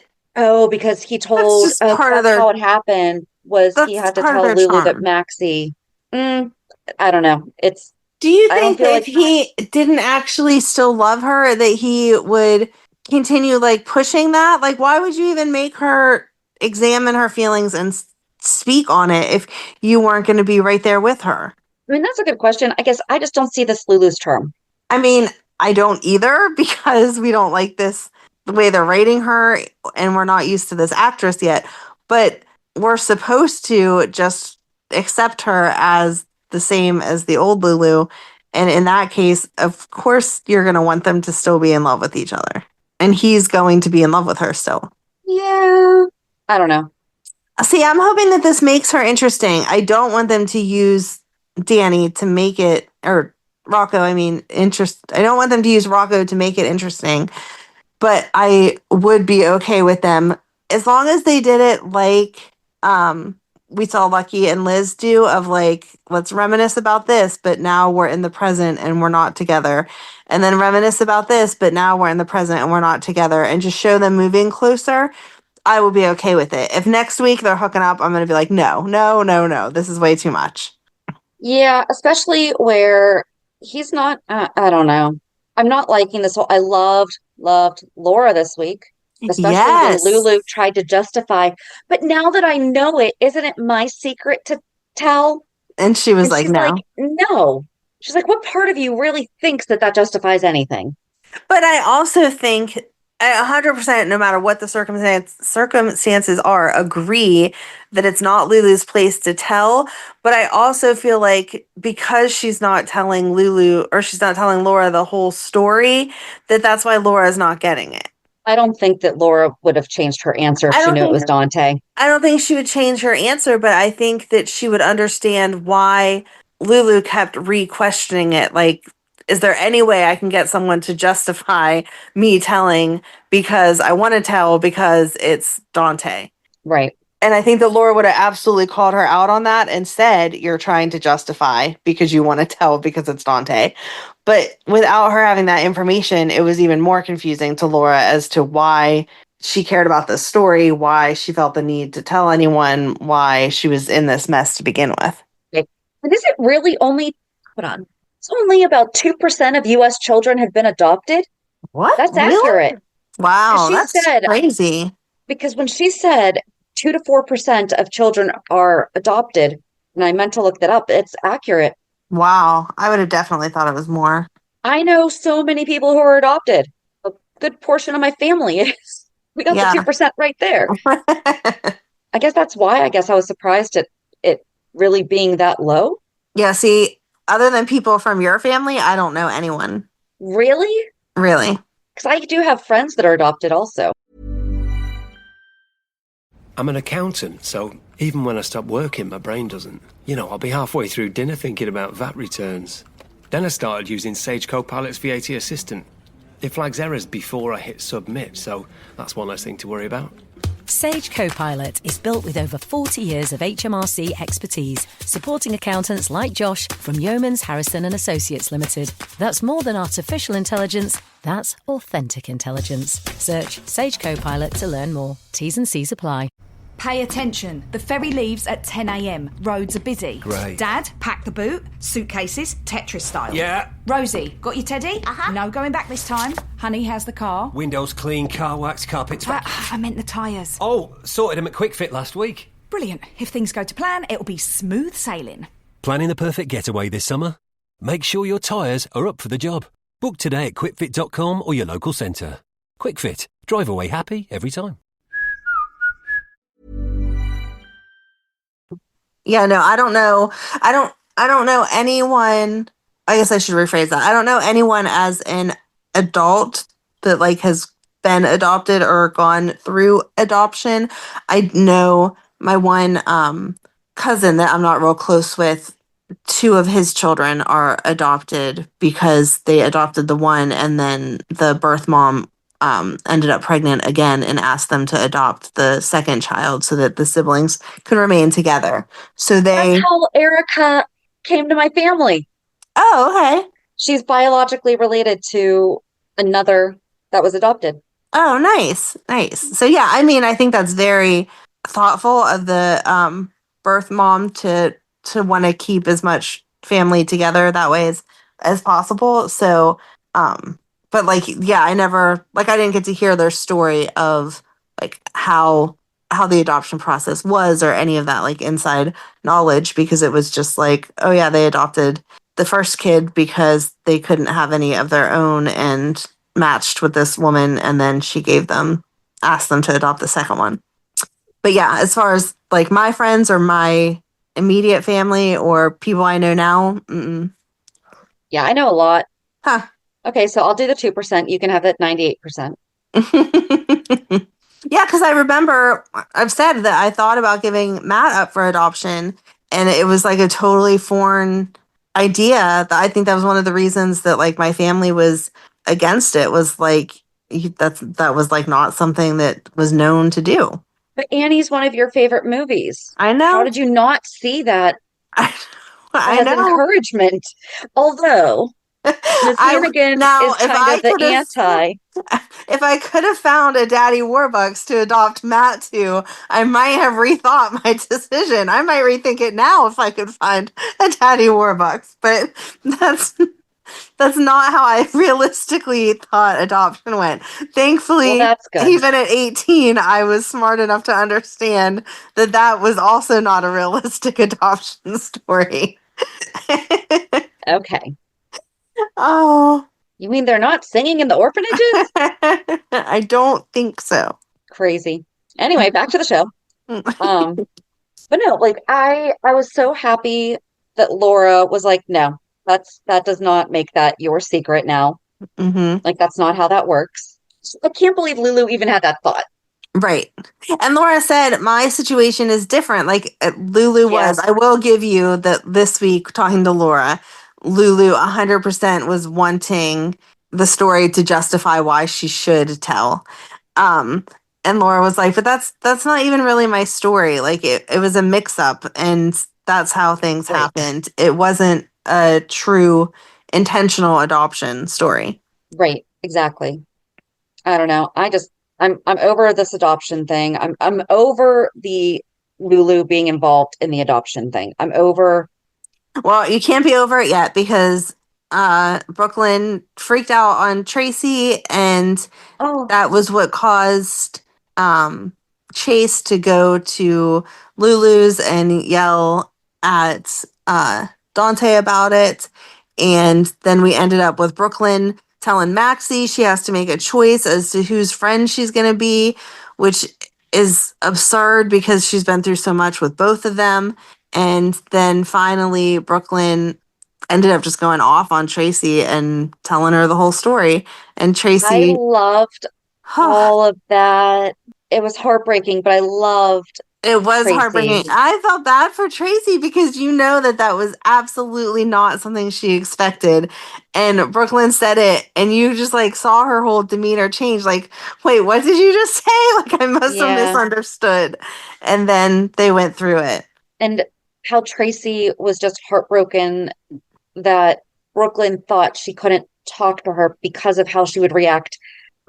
because he told that's how it happened was he had to tell Lulu that Maxie. I don't know. Do you think that if he didn't actually still love her, that he would continue like pushing that? Like, why would you even make her examine her feelings and speak on it if you weren't going to be right there with her? I mean, that's a good question. I guess I just don't see this Lulu's term. I mean, I don't either because we don't like the way they're writing her and we're not used to this actress yet. But we're supposed to just accept her as the same as the old Lulu. And in that case, of course, you're going to want them to still be in love with each other. And he's going to be in love with her still. Yeah. I don't know. See, I'm hoping that this makes her interesting. I don't want them to use Danny to make it, or Rocco, I don't want them to use Rocco to make it interesting. But I would be okay with them as long as they did it like we saw Lucky and Liz do, of like, let's reminisce about this, but now we're in the present and we're not together. And then reminisce about this, but now we're in the present and we're not together, and just show them moving closer. I will be okay with it. If next week they're hooking up, I'm going to be like, no. This is way too much. Yeah, especially where he's not, I don't know. I'm not liking this whole, I loved Laura this week. Especially when Lulu tried to justify. But now that I know it, isn't it my secret to tell? And she was like, no. No. She's like, what part of you really thinks that justifies anything? But I also think 100%, no matter what the circumstances are, agree that it's not Lulu's place to tell. But I also feel like because she's not telling Lulu, or she's not telling Laura the whole story, that's why Laura's not getting it. I don't think that Laura would have changed her answer if she knew it was Dante. I don't think she would change her answer, but I think that she would understand why Lulu kept re-questioning it. Like, is there any way I can get someone to justify me telling because I want to tell because it's Dante? Right. And I think that Laura would have absolutely called her out on that and said, you're trying to justify because you want to tell because it's Dante. But without her having that information, it was even more confusing to Laura as to why she cared about this story, why she felt the need to tell anyone, why she was in this mess to begin with. Okay. And is it really only, hold on, it's only about 2% of U.S. children have been adopted? What? That's Really? accurate. Wow, She that's said- crazy. Because when she said 2 to 4% of children are adopted, and I meant to look that up, it's accurate. Wow, I would have definitely thought it was more. I know so many people who are adopted. A good portion of my family is. We got Yeah. the 2% right there. I guess that's why I was surprised at it really being that low. Yeah, see, other than people from your family, I don't know anyone. Really? Really. Because I do have friends that are adopted also. I'm an accountant, so even when I stop working, my brain doesn't. I'll be halfway through dinner thinking about VAT returns. Then I started using Sage Copilot's VAT Assistant. It flags errors before I hit submit, so that's one less thing to worry about. Sage Copilot is built with over 40 years of HMRC expertise, supporting accountants like Josh from Yeomans, Harrison and Associates Limited. That's more than artificial intelligence, that's authentic intelligence. Search Sage Copilot to learn more. T's and C's apply. Pay attention. The ferry leaves at 10 a.m. Roads are busy. Great. Dad, pack the boot. Suitcases, Tetris style. Yeah. Rosie, got your teddy? No going back this time. Honey, how's the car? Windows clean, car wax, carpets. I meant the tyres. Oh, sorted them at Quick Fit last week. Brilliant. If things go to plan, it'll be smooth sailing. Planning the perfect getaway this summer? Make sure your tyres are up for the job. Book today at quickfit.com or your local centre. Quick Fit. Drive away happy every time. Yeah, no, I don't know. I don't know anyone. I guess I should rephrase that. I don't know anyone as an adult that has been adopted or gone through adoption. I know my one cousin that I'm not real close with. 2 of his children are adopted because they adopted the one and then the birth mom ended up pregnant again and asked them to adopt the second child so that the siblings could remain together. So That's how Erica came to my family. Oh, okay. She's biologically related to another that was adopted. Oh, nice. Nice. So yeah, I mean, I think that's very thoughtful of the birth mom to want to keep as much family together that way as possible. So but yeah, I didn't get to hear their story of how the adoption process was or any of that inside knowledge, because it was just oh yeah, they adopted the first kid because they couldn't have any of their own and matched with this woman, and then she asked them to adopt the second one. But yeah, as far as my friends or my immediate family or people I know now, mm-mm. Yeah, I know a lot. Huh. Okay, so I'll do the 2%. You can have that 98%. Yeah, because I remember I've said that I thought about giving Matt up for adoption, and it was a totally foreign idea. That I think that was one of the reasons that my family was against it, was that was not something that was known to do. But Annie's one of your favorite movies. I know. How did you not see that I as know. encouragement? Although Miss Hannigan is kind of the anti. If I could have found a Daddy Warbucks to adopt Matt to, I might have rethought my decision. I might rethink it now if I could find a Daddy Warbucks. But that's not how I realistically thought adoption went. Thankfully, Well, that's good. even at 18, I was smart enough to understand that was also not a realistic adoption story. Okay. Oh. You mean they're not singing in the orphanages? I don't think so. Crazy. Anyway, back to the show. But no, I was so happy that Laura was no, that does not make that your secret now. Mm-hmm. That's not how that works. I can't believe Lulu even had that thought. Right. And Laura said, my situation is different. Lulu was, I will give you that this week, talking to Laura, Lulu 100% was wanting the story to justify why she should tell. And Laura was like, but that's not even really my story. Like it was a mix up and that's how things happened. It wasn't a true intentional adoption story. Right, exactly. I don't know. I'm over this adoption thing. I'm over the Lulu being involved in the adoption thing. I'm over. Well, you can't be over it yet because Brooklyn freaked out on Tracy, and that was what caused Chase to go to Lulu's and yell at Dante about it. And then we ended up with Brooklyn telling Maxie she has to make a choice as to whose friend she's going to be, which is absurd because she's been through so much with both of them. And then finally, Brooklyn ended up just going off on Tracy and telling her the whole story. And Tracy. I loved all of that. It was heartbreaking, but I loved it was Tracy. Heartbreaking. I felt bad for Tracy because you know that was absolutely not something she expected. And Brooklyn said it, and you just like saw her whole demeanor change. Like, wait, what did you just say? Like, I must have misunderstood. And then they went through it. And how Tracy was just heartbroken that Brooklyn thought she couldn't talk to her because of how she would react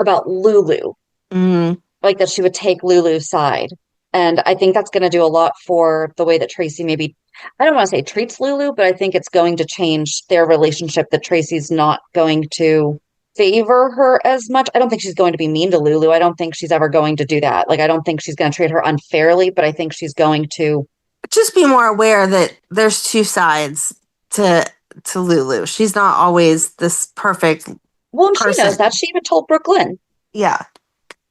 about Lulu. Mm-hmm. Like that she would take Lulu's side. And I think that's going to do a lot for the way that Tracy maybe, I don't want to say treats Lulu, but I think it's going to change their relationship, that Tracy's not going to favor her as much. I don't think she's going to be mean to Lulu. I don't think she's ever going to do that. Like, I don't think she's going to treat her unfairly, but I think she's going to just be more aware that there's two sides to Lulu. She's not always this perfect person. She knows that. She even told Brooklyn. Yeah.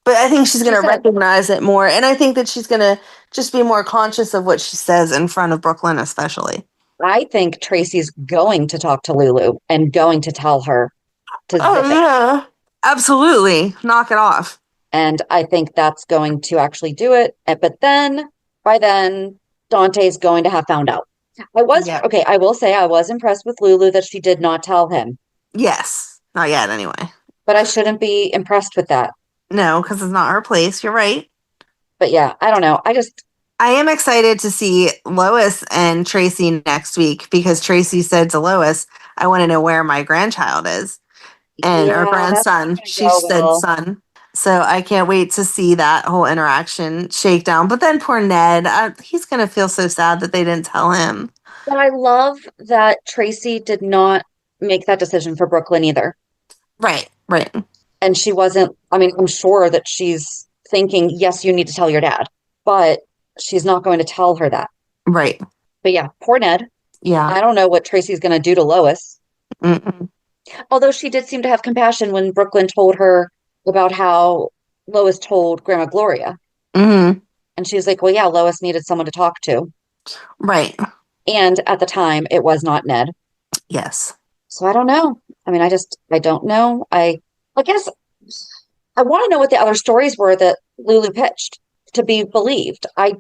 But I think she's going to recognize it more. And I think that she's going to just be more conscious of what she says in front of Brooklyn, especially. I think Tracy's going to talk to Lulu and going to tell her to zip it. Yeah. Absolutely. Knock it off. And I think that's going to actually do it. But then, by then, Dante's going to have found out. I will say I was impressed with Lulu that she did not tell him. Yes. Not yet, anyway. But I shouldn't be impressed with that. No, because it's not her place. You're right. But yeah, I don't know. I am excited to see Lois and Tracy next week because Tracy said to Lois, I want to know where my grandchild is. And her grandson. She said son. So I can't wait to see that whole interaction shake down. But then poor Ned, he's going to feel so sad that they didn't tell him. But I love that Tracy did not make that decision for Brooklyn either. Right. And she wasn't, I mean, I'm sure that she's thinking, yes, you need to tell your dad, but she's not going to tell her that. Right. But yeah, poor Ned. Yeah. I don't know what Tracy's going to do to Lois. Mm-mm. Although she did seem to have compassion when Brooklyn told her about how Lois told Grandma Gloria. Mm-hmm. And she was like, well, yeah, Lois needed someone to talk to. Right. And at the time, it was not Ned. Yes. So I don't know. I mean, I don't know. I guess I want to know what the other stories were that Lulu pitched to be believed. I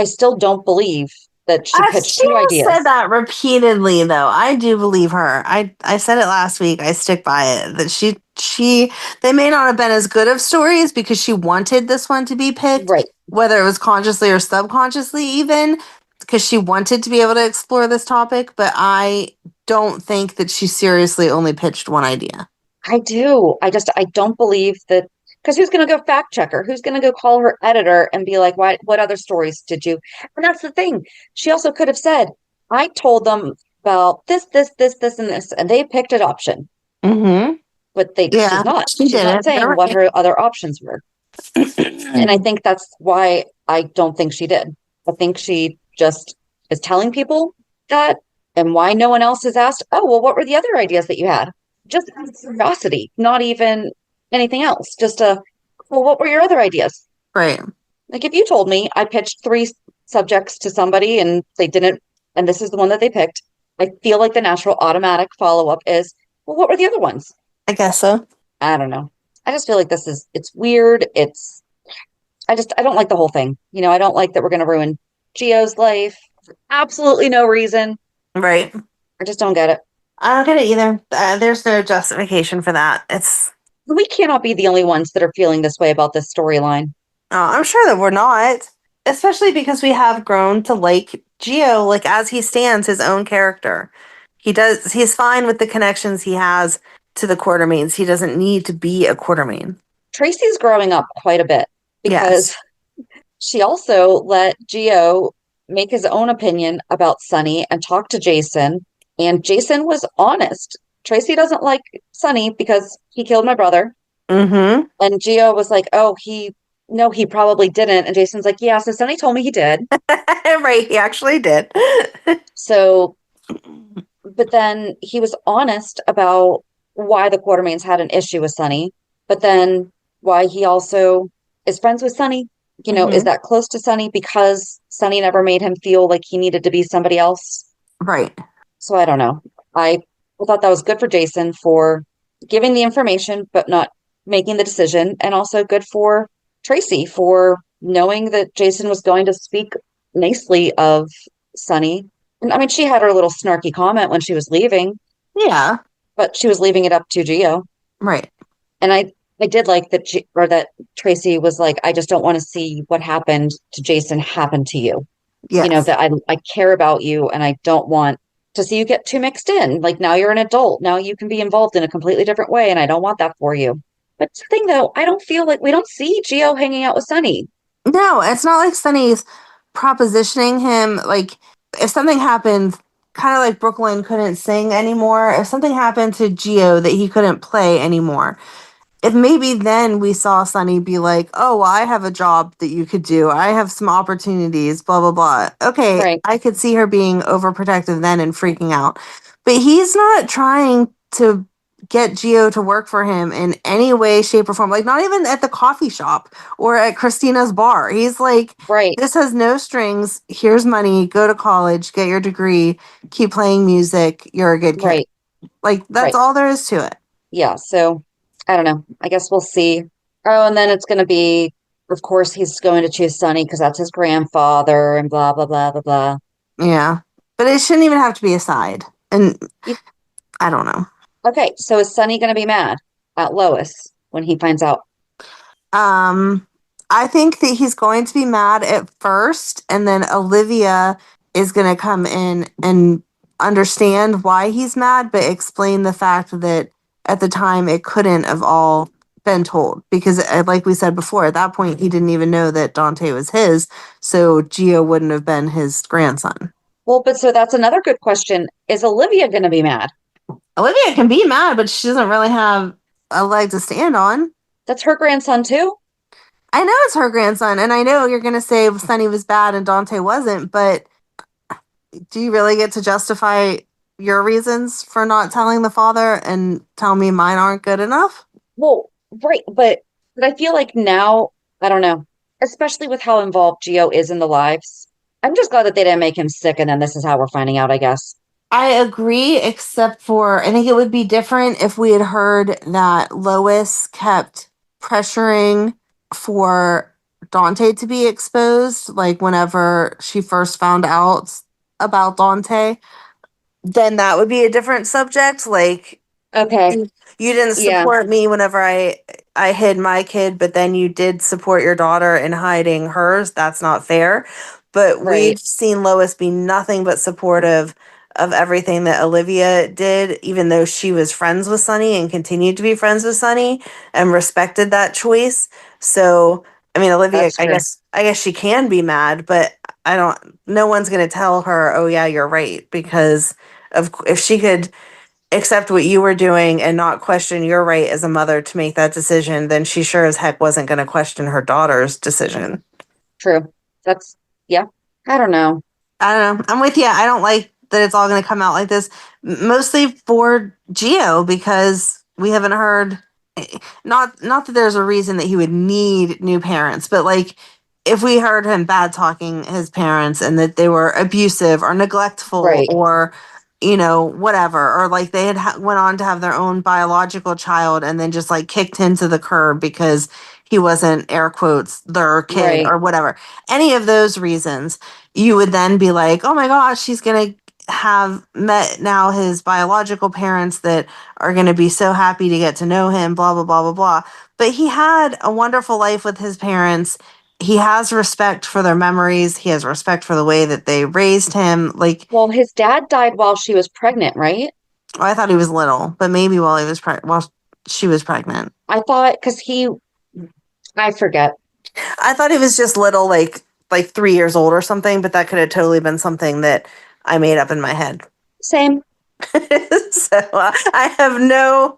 still don't believe that she pitched two ideas. I've said that repeatedly, though. I do believe her. I said it last week. I stick by it. That they may not have been as good of stories because she wanted this one to be picked. Right. Whether it was consciously or subconsciously even, because she wanted to be able to explore this topic. But I don't think that she seriously only pitched one idea. I do. I don't believe that, because who's going to go fact check her? Who's going to go call her editor and be like, what other stories did you? And that's the thing. She also could have said, I told them about this, and this, and they picked adoption. Mm-hmm. But she's not. She's not saying what her other options were. And I think that's why I don't think she did. I think she just is telling people that, and why no one else has asked, oh, well, what were the other ideas that you had? Just out of curiosity, not even anything else. Just well, what were your other ideas? Right. Like if you told me I pitched 3 subjects to somebody and they didn't, and this is the one that they picked, I feel like the natural automatic follow-up is, well, what were the other ones? I guess so. I don't know. I just feel like it's weird. I don't like the whole thing. You know, I don't like that we're going to ruin Gio's life for absolutely no reason. Right. I just don't get it. I don't get it either. There's no justification for that. We cannot be the only ones that are feeling this way about this storyline. I'm sure that we're not, especially because we have grown to like Geo, like as he stands, his own character. He's fine with the connections he has to the Quartermaines. He doesn't need to be a Quartermaine. Tracy's growing up quite a bit because she also let Geo make his own opinion about Sonny and talk to Jason. And Jason was honest. Tracy doesn't like Sonny because he killed my brother. Mm-hmm. And Geo was like, oh, no, he probably didn't. And Jason's like, yeah, so Sonny told me he did. Right, he actually did. So, but then he was honest about why the Quartermaines had an issue with Sonny, but then why he also is friends with Sonny. You know, is that close to Sonny because Sonny never made him feel like he needed to be somebody else? Right. So I don't know. I thought that was good for Jason for giving the information, but not making the decision. And also good for Tracy for knowing that Jason was going to speak nicely of Sonny. And I mean, she had her little snarky comment when she was leaving. Yeah. But she was leaving it up to Geo. Right. And I did like that, that Tracy was like, I just don't want to see what happened to Jason happen to you. Yes. You know, that I care about you and I don't want to see you get too mixed in. Like now you're an adult. Now you can be involved in a completely different way. And I don't want that for you. But the thing though, I don't feel like we don't see Geo hanging out with Sonny. No, it's not like Sonny's propositioning him. Like if something happened, kind of like Brooklyn couldn't sing anymore. If something happened to Geo that he couldn't play anymore, if maybe then we saw Sonny be like, oh, well, I have a job that you could do. I have some opportunities, blah, blah, blah. Okay, Right. I could see her being overprotective then and freaking out. But he's not trying to get Geo to work for him in any way, shape, or form. Like, not even at the coffee shop or at Christina's bar. He's like, Right. this has no strings. Here's money. Go to college. Get your degree. Keep playing music. You're a good kid. Right. Like, that's all there is to it. Yeah. So I don't know. I guess we'll see. Oh, and then it's going to be, of course, he's going to choose Sonny because that's his grandfather and blah, blah, blah, blah, blah. Yeah. But it shouldn't even have to be a side. And I don't know. Okay. So is Sonny going to be mad at Lois when he finds out? I think that he's going to be mad at first, and then Olivia is going to come in and understand why he's mad, but explain the fact that at the time it couldn't have all been told because, like we said before, at that point he didn't even know that Dante was his, so Geo wouldn't have been his grandson. Well, but so that's another good question. Is Olivia going to be mad? Olivia can be mad, but she doesn't really have a leg to stand on. That's her grandson too? I know it's her grandson, and I know you're going to say Sonny was bad and Dante wasn't, but do you really get to justify your reasons for not telling the father and tell me mine aren't good enough? Well, right. But I feel like now, I don't know, especially with how involved Geo is in the lives. I'm just glad that they didn't make him sick, and then this is how we're finding out, I guess. I agree, except for I think it would be different if we had heard that Lois kept pressuring for Dante to be exposed, like whenever she first found out about Dante, then that would be a different subject. Like, okay, you didn't support me whenever I hid my kid, but then you did support your daughter in hiding hers. That's not fair. But we've seen Lois be nothing but supportive of everything that Olivia did, even though she was friends with Sonny and continued to be friends with Sonny and respected that choice. So, I mean, Olivia, I guess she can be mad, but no one's going to tell her, oh yeah, you're right. Because if she could accept what you were doing and not question your right as a mother to make that decision, then she sure as heck wasn't going to question her daughter's decision. True. I don't know. I'm with you. I don't like that it's all going to come out like this, mostly for Geo, because we haven't heard, not that there's a reason that he would need new parents, but like if we heard him bad talking his parents and that they were abusive or neglectful or, you know, whatever, or like they had went on to have their own biological child and then just like kicked him to the curb because he wasn't, air quotes, their kid or whatever. Any of those reasons, you would then be like, oh my gosh, he's going to have met now his biological parents that are going to be so happy to get to know him, blah, blah, blah, blah, blah. But he had a wonderful life with his parents. He has respect for their memories. He has respect for the way that they raised him. Like, Well, his dad died while she was pregnant, right? I thought he was little, but maybe while while she was pregnant. I thought because I forget. I thought he was just little, like 3 years old or something, but that could have totally been something that I made up in my head. Same. So I have no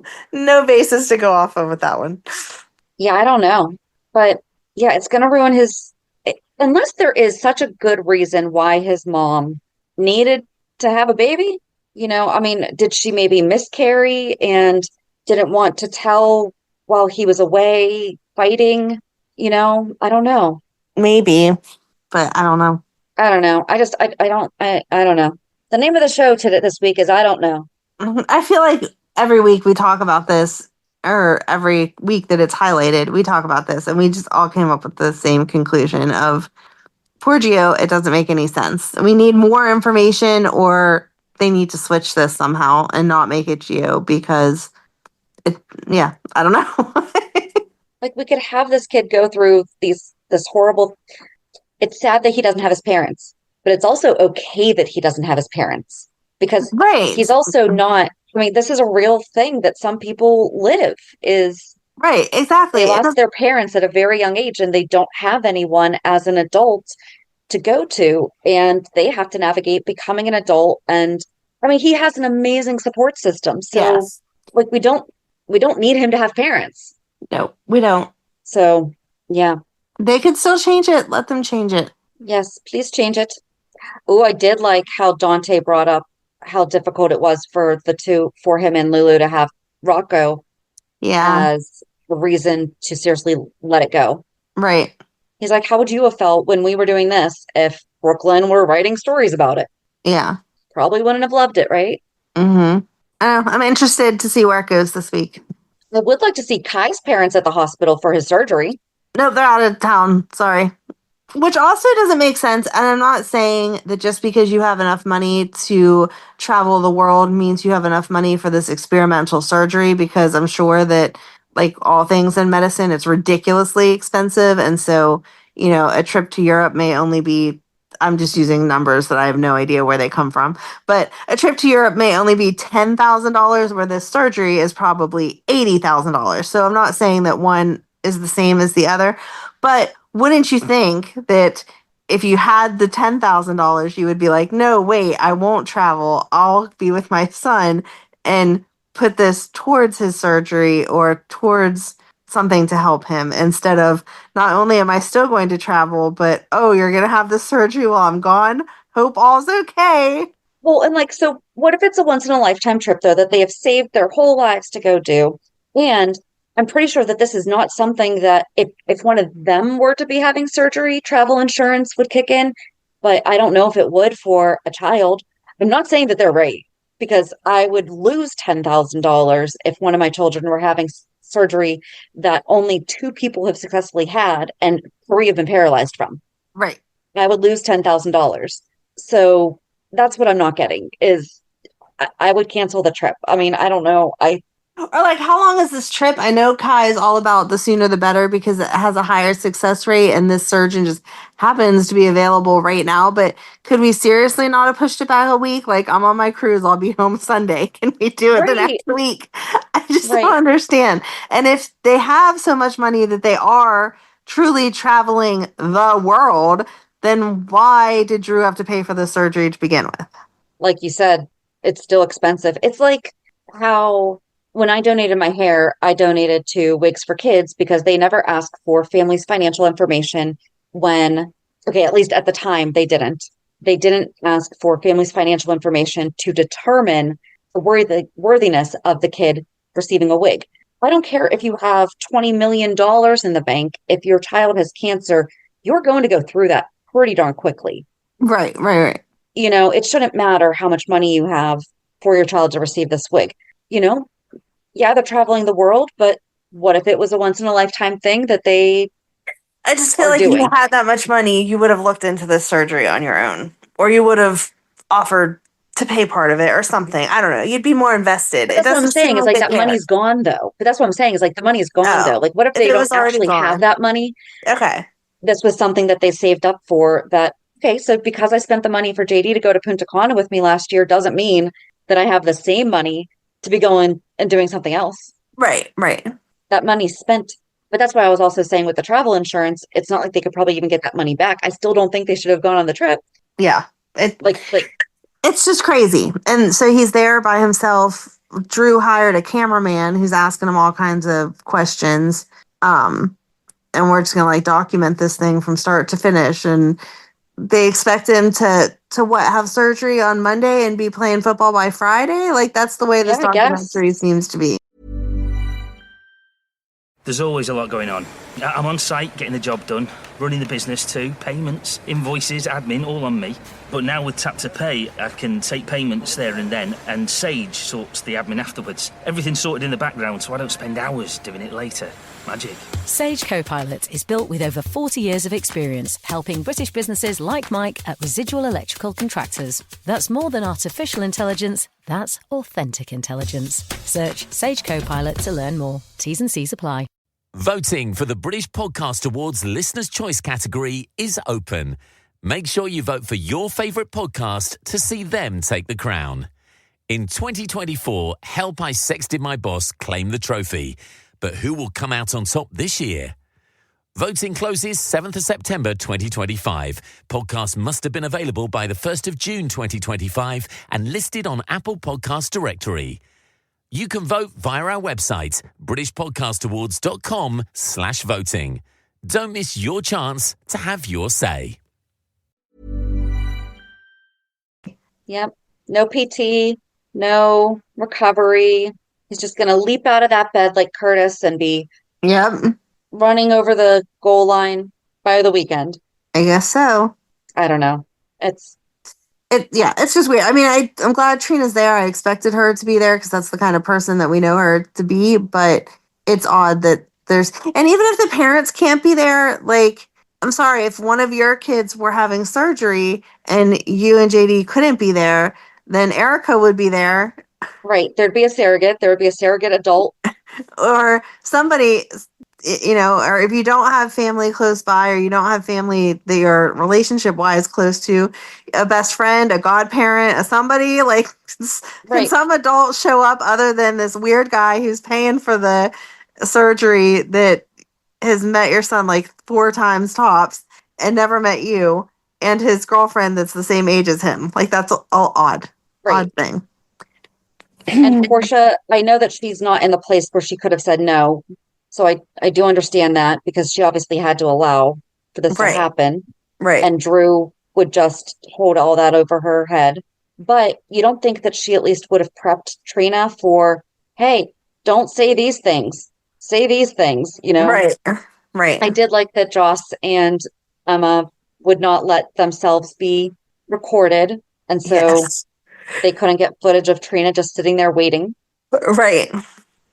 basis to go off of with that one. Yeah, I don't know. But yeah, it's going to ruin unless there is such a good reason why his mom needed to have a baby. I mean, did she maybe miscarry and didn't want to tell while he was away fighting? I don't know. Maybe, but I don't know. I don't know. I don't know. The name of the show this week is I don't know. I feel like every week we talk about this, or every week that it's highlighted, we talk about this, and we just all came up with the same conclusion of poor Gio, it doesn't make any sense. We need more information, or they need to switch this somehow and not make it Gio because I don't know. Like we could have this kid go through this horrible. It's sad that he doesn't have his parents, but it's also okay that he doesn't have his parents because Right. he's also not. I mean, this is a real thing that some people live is Right, exactly. they lost their parents at a very young age and they don't have anyone as an adult to go to, and they have to navigate becoming an adult. And I mean, he has an amazing support system. So Yes. like we don't need him to have parents. No, we don't. So yeah. They could still change it. Let them change it. Yes, please change it. Oh, I did like how Dante brought up how difficult it was for him and Lulu to have Rocco Yeah. as a reason to seriously let it go. Right. He's like, how would you have felt when we were doing this if Brooklyn were writing stories about it? Yeah. Probably wouldn't have loved it, right? Mm-hmm. I'm interested to see where it goes this week. I would like to see Kai's parents at the hospital for his surgery. No, they're out of town. Sorry. Which also doesn't make sense. And I'm not saying that just because you have enough money to travel the world means you have enough money for this experimental surgery, because I'm sure that, like all things in medicine, it's ridiculously expensive. And so, a trip to Europe may only be, I'm just using numbers that I have no idea where they come from, but a trip to Europe may only be $10,000, where this surgery is probably $80,000. So I'm not saying that one is the same as the other, but wouldn't you think that if you had the $10,000, you would be like, no, wait, I won't travel. I'll be with my son and put this towards his surgery or towards something to help him, instead of, not only am I still going to travel, but, oh, you're going to have this surgery while I'm gone. Hope all's okay. Well, and like, so what if it's a once in a lifetime trip, though, that they have saved their whole lives to go do? And I'm pretty sure that this is not something that if one of them were to be having surgery, travel insurance would kick in. But I don't know if it would for a child. I'm not saying that they're right, because I would lose $10,000 if one of my children were having surgery that only 2 people have successfully had and 3 have been paralyzed from. Right. I would lose $10,000. So that's what I'm not getting is I would cancel the trip. I mean, I don't know. Or like, how long is this trip? I know Kai is all about the sooner the better because it has a higher success rate, and this surgeon just happens to be available right now. But could we seriously not have pushed it back a week? Like, I'm on my cruise. I'll be home Sunday. Can we do it the next week? I just don't understand. And if they have so much money that they are truly traveling the world, then why did Drew have to pay for the surgery to begin with? Like you said, it's still expensive. It's like how when I donated my hair, I donated to Wigs for Kids because they never ask for families' financial information at least at the time, they didn't. They didn't ask for families' financial information to determine the worthiness of the kid receiving a wig. I don't care if you have $20 million in the bank. If your child has cancer, you're going to go through that pretty darn quickly. Right. It shouldn't matter how much money you have for your child to receive this wig. Yeah, they're traveling the world, but what if it was a once in a lifetime thing that they I just feel like if you had that much money, you would have looked into this surgery on your own, or you would have offered to pay part of it or something. I don't know. You'd be more invested. But that's what I'm saying is like that money's money's gone though. But that's what I'm saying is like the money's gone though. Like what if they it was don't already actually gone? have that money? Okay. This was something that they saved up for that. Okay, so because I spent the money for JD to go to Punta Cana with me last year doesn't mean that I have the same money to be going and doing something else. Right. That money's spent. But that's why I was also saying with the travel insurance, it's not like they could probably even get that money back. I still don't think they should have gone on the trip. Yeah. It's just crazy. And so he's there by himself. Drew hired a cameraman who's asking him all kinds of questions. And we're just going to like document this thing from start to finish. And they expect him to have surgery on Monday and be playing football by Friday? Like, that's the way this documentary seems to be. There's always a lot going on. I'm on site getting the job done, running the business too, payments, invoices, admin, all on me. But now with Tap to Pay, I can take payments there and then, and Sage sorts the admin afterwards. Everything's sorted in the background, so I don't spend hours doing it later. Magic. Sage Copilot is built with over 40 years of experience helping British businesses like Mike at Residual Electrical Contractors. That's more than artificial intelligence, that's authentic intelligence. Search Sage Copilot to learn more. T's and C's apply. Voting for the British Podcast Awards Listener's Choice category is open. Make sure you vote for your favourite podcast to see them take the crown. In 2024, Help I Sexted My Boss claim the trophy. But who will come out on top this year? Voting closes 7th of September 2025. Podcasts must have been available by the 1st of June 2025 and listed on Apple Podcast Directory. You can vote via our website, britishpodcastawards.com/voting. Don't miss your chance to have your say. Yep. No PT, no recovery. He's just going to leap out of that bed like Curtis and be running over the goal line by the weekend. I guess so. I don't know. It's just weird. I mean, I'm glad Trina's there. I expected her to be there because that's the kind of person that we know her to be. But it's odd that and even if the parents can't be there, like, I'm sorry, if one of your kids were having surgery and you and JD couldn't be there, then Erica would be there. Right. There'd be a surrogate. There would be a surrogate adult. Or somebody, or if you don't have family close by or you don't have family that you're relationship-wise close to, a best friend, a godparent, somebody, like, can some adult show up other than this weird guy who's paying for the surgery that has met your son like 4 times tops and never met you, and his girlfriend that's the same age as him? Like, that's all odd thing. And Portia, I know that she's not in the place where she could have said no. So I do understand that because she obviously had to allow for this to happen. Right. And Drew would just hold all that over her head. But you don't think that she at least would have prepped Trina for, hey, don't say these things. Say these things, Right. I did like that Joss and Emma would not let themselves be recorded. And so they couldn't get footage of Trina just sitting there waiting. Right.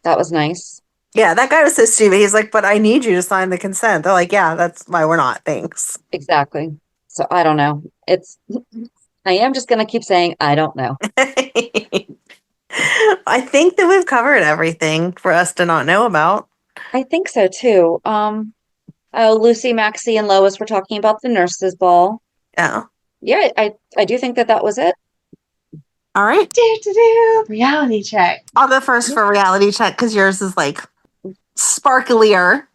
That was nice. Yeah, that guy was so stupid. He's like, but I need you to sign the consent. They're like, yeah, that's why we're not. Thanks. Exactly. So I don't know. I am just going to keep saying, I don't know. I think that we've covered everything for us to not know about. I think so too. Lucy, Maxie, and Lois were talking about the nurses' ball. Yeah. Yeah, I do think that was it. All right. Reality check. I'll go first for reality check because yours is like sparklier.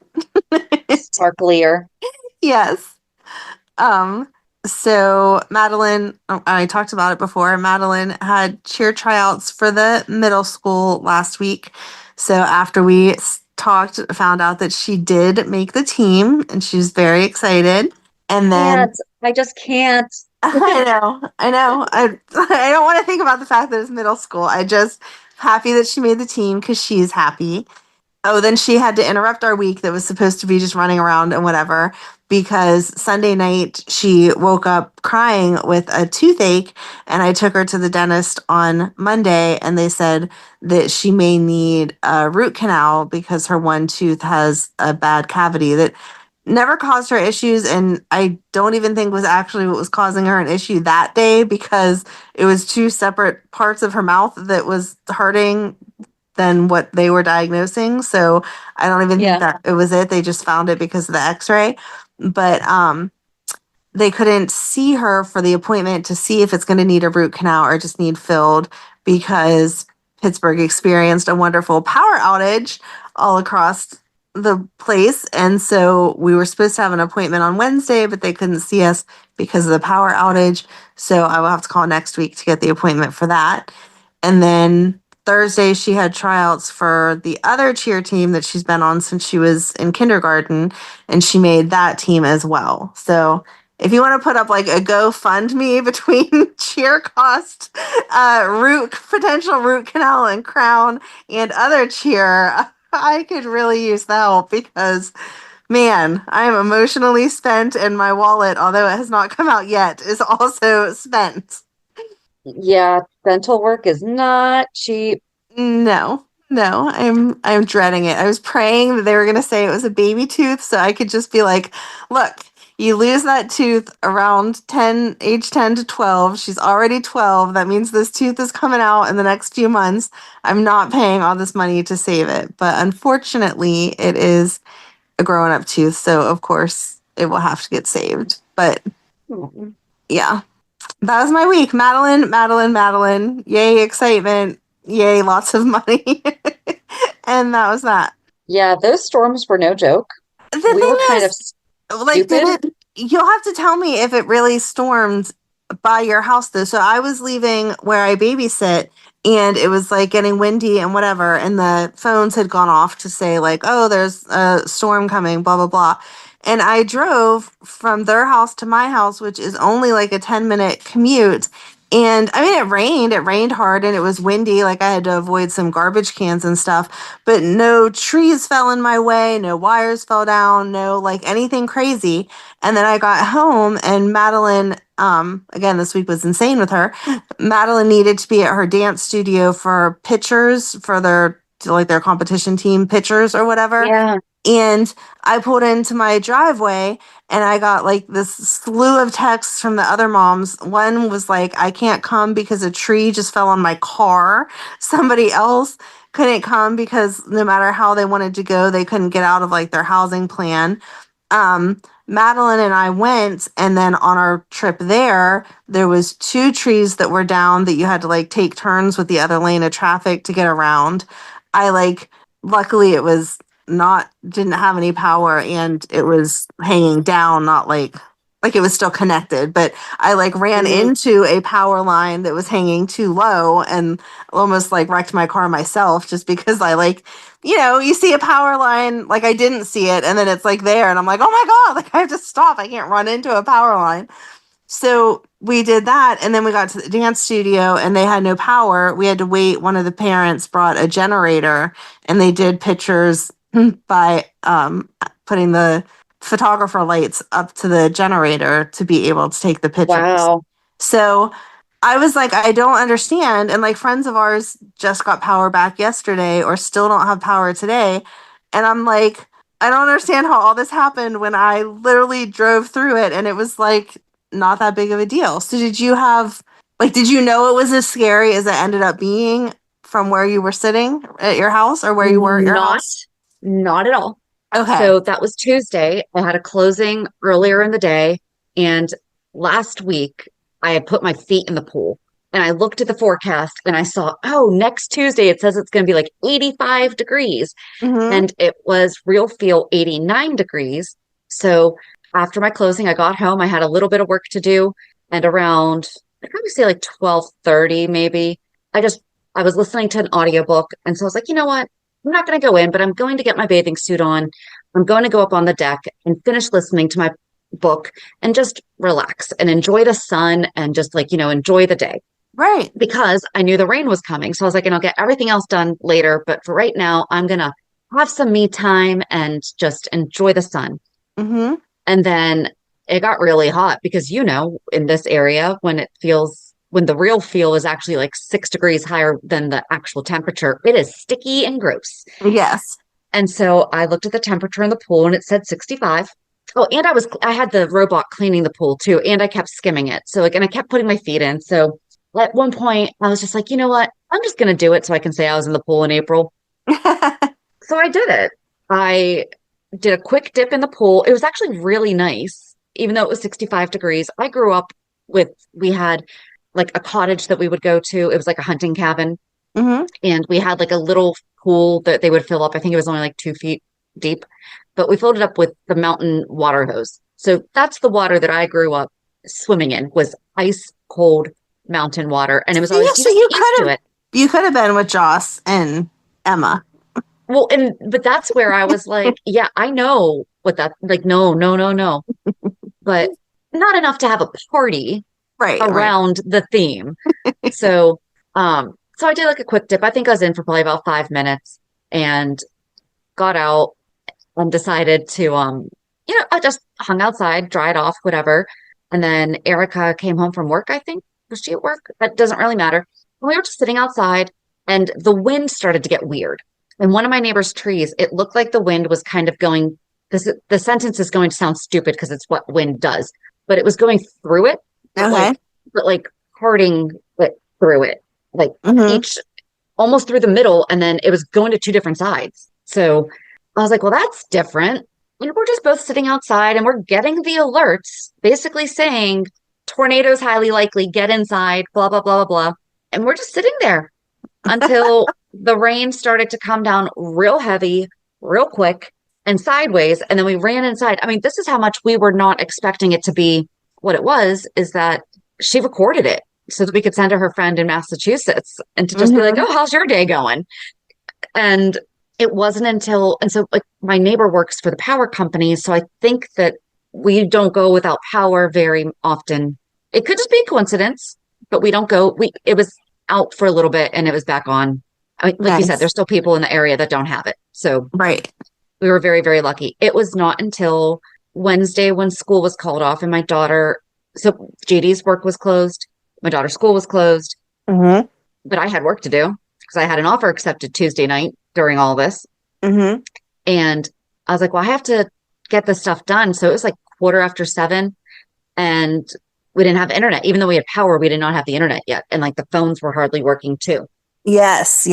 Sparklier. Yes. So Madeline, I talked about it before. Madeline had cheer tryouts for the middle school last week. So after we found out that she did make the team, and she's very excited. And then I just can't. I know. I don't want to think about the fact that it's middle school. I just happy that she made the team because she's happy. Oh, then she had to interrupt our week that was supposed to be just running around and whatever because Sunday night she woke up crying with a toothache, and I took her to the dentist on Monday, and they said that she may need a root canal because her one tooth has a bad cavity that never caused her issues, and I don't even think was actually what was causing her an issue that day, because it was two separate parts of her mouth that was hurting than what they were diagnosing. So I don't even think that it was it. They just found it because of the x-ray. But they couldn't see her for the appointment to see if it's going to need a root canal or just need filled, because Pittsburgh experienced a wonderful power outage all across the place. And so we were supposed to have an appointment on Wednesday, but they couldn't see us because of the power outage. So I will have to call next week to get the appointment for that. And then Thursday, she had tryouts for the other cheer team that she's been on since she was in kindergarten, and she made that team as well. So if you want to put up like a GoFundMe between cheer cost, potential root canal and crown, and other cheer, I could really use the help, because, man, I am emotionally spent, and my wallet, although it has not come out yet, is also spent. Yeah, dental work is not cheap. No, I'm dreading it. I was praying that they were going to say it was a baby tooth, so I could just be like, look, you lose that tooth around age 10 to 12. She's already 12. That means this tooth is coming out in the next few months. I'm not paying all this money to save it. But unfortunately, it is a grown up tooth, so of course it will have to get saved. But yeah, that was my week. Madeline. Yay, excitement. Yay, lots of money. And that was that. Yeah, those storms were no joke. The we thing were kind is, of like, you'll have to tell me if it really stormed by your house, though. So I was leaving where I babysit, and it was like getting windy and whatever, and the phones had gone off to say like, oh, there's a storm coming, blah blah blah. And I drove from their house to my house, which is only like a 10-minute commute. And I mean, it rained hard, and it was windy. Like, I had to avoid some garbage cans and stuff, but no trees fell in my way. No wires fell down, no like anything crazy. And then I got home, and Madeline, again, this week was insane with her. Madeline needed to be at her dance studio for pictures for their competition team pictures or whatever. Yeah. And I pulled into my driveway, and I got like this slew of texts from the other moms. One was like, I can't come because a tree just fell on my car. Somebody else couldn't come because no matter how they wanted to go, they couldn't get out of like their housing plan. Madeline and I went, and then on our trip there was 2 trees that were down that you had to like take turns with the other lane of traffic to get around. Luckily it was didn't have any power, and it was hanging down, not like it was still connected, but I like ran into a power line that was hanging too low and almost like wrecked my car myself, just because I you see a power line, like I didn't see it, and then it's like there, and I'm like, oh my God, like I have to stop. I can't run into a power line. So we did that, and then we got to the dance studio, and they had no power. We had to wait. One of the parents brought a generator, and they did pictures by putting the photographer lights up to the generator to be able to take the pictures. Wow. So I was like, I don't understand. And like, friends of ours just got power back yesterday or still don't have power today. And I'm like, I don't understand how all this happened when I literally drove through it, and it was like not that big of a deal. So did you know it was as scary as it ended up being from where you were sitting at your house, or where you were at your house? Not at all. Okay. So that was Tuesday. I had a closing earlier in the day. And last week, I had put my feet in the pool. And I looked at the forecast, and I saw, next Tuesday, it says it's going to be like 85 degrees. Mm-hmm. And it was real feel 89 degrees. So after my closing, I got home. I had a little bit of work to do. And around, I'd probably say like 12:30 maybe, I was listening to an audiobook. And so I was like, you know what? I'm not going to go in, but I'm going to get my bathing suit on. I'm going to go up on the deck and finish listening to my book and just relax and enjoy the sun and just enjoy the day. Right. Because I knew the rain was coming. So I was like, I'll get everything else done later. But for right now, I'm going to have some me time and just enjoy the sun. Mm-hmm. And then it got really hot because, in this area, when the real feel is actually like 6 degrees higher than the actual temperature, it is sticky and gross. Yes. And so I looked at the temperature in the pool, and it said 65. Oh, and I had the robot cleaning the pool too, and I kept skimming it. So like, and I kept putting my feet in. So at one point I was just like, you know what? I'm just going to do it so I can say I was in the pool in April. So I did it. I did a quick dip in the pool. It was actually really nice, even though it was 65 degrees. I grew up we had like a cottage that we would go to. It was like a hunting cabin. And we had like a little pool that they would fill up. I think it was only like 2 feet deep, but we filled it up with the mountain water hose. So that's the water that I grew up swimming in, was ice cold mountain water. And it was always you could have been with Joss and Emma. Well, but that's where I was like, yeah, I know what that, like, no. But not enough to have a party around the theme. So I did like a quick dip. I think I was in for probably about 5 minutes and got out and decided to I just hung outside, dried off, whatever. And then Erica came home from work, I think. Was she at work? That doesn't really matter. And we were just sitting outside and the wind started to get weird. And one of my neighbor's trees, it looked like the wind was kind of going, the sentence is going to sound stupid because it's what wind does, but it was going through it, but like parting it through it, like each almost through the middle. And then it was going to 2 different sides. So I was like, well, that's different. And we're just both sitting outside and we're getting the alerts basically saying tornadoes highly likely, get inside, blah, blah, blah, blah, blah. And we're just sitting there until the rain started to come down real heavy, real quick and sideways. And then we ran inside. I mean, this is how much we were not expecting it to be. What it was is that she recorded it so that we could send to her friend in Massachusetts and to just be like, oh, how's your day going? And it wasn't until, and so like my neighbor works for the power company. So I think that we don't go without power very often. It could just be a coincidence, but we don't go. It was out for a little bit and it was back on. I mean, like you said, there's still people in the area that don't have it. So we were very, very lucky. It was not until Wednesday when school was called off and my daughter, so JD's work was closed. My daughter's school was closed, but I had work to do because I had an offer accepted Tuesday night during all this. And I was like, well, I have to get this stuff done. So it was like 7:15 and we didn't have internet. Even though we had power, we did not have the internet yet. And like the phones were hardly working too. Yes.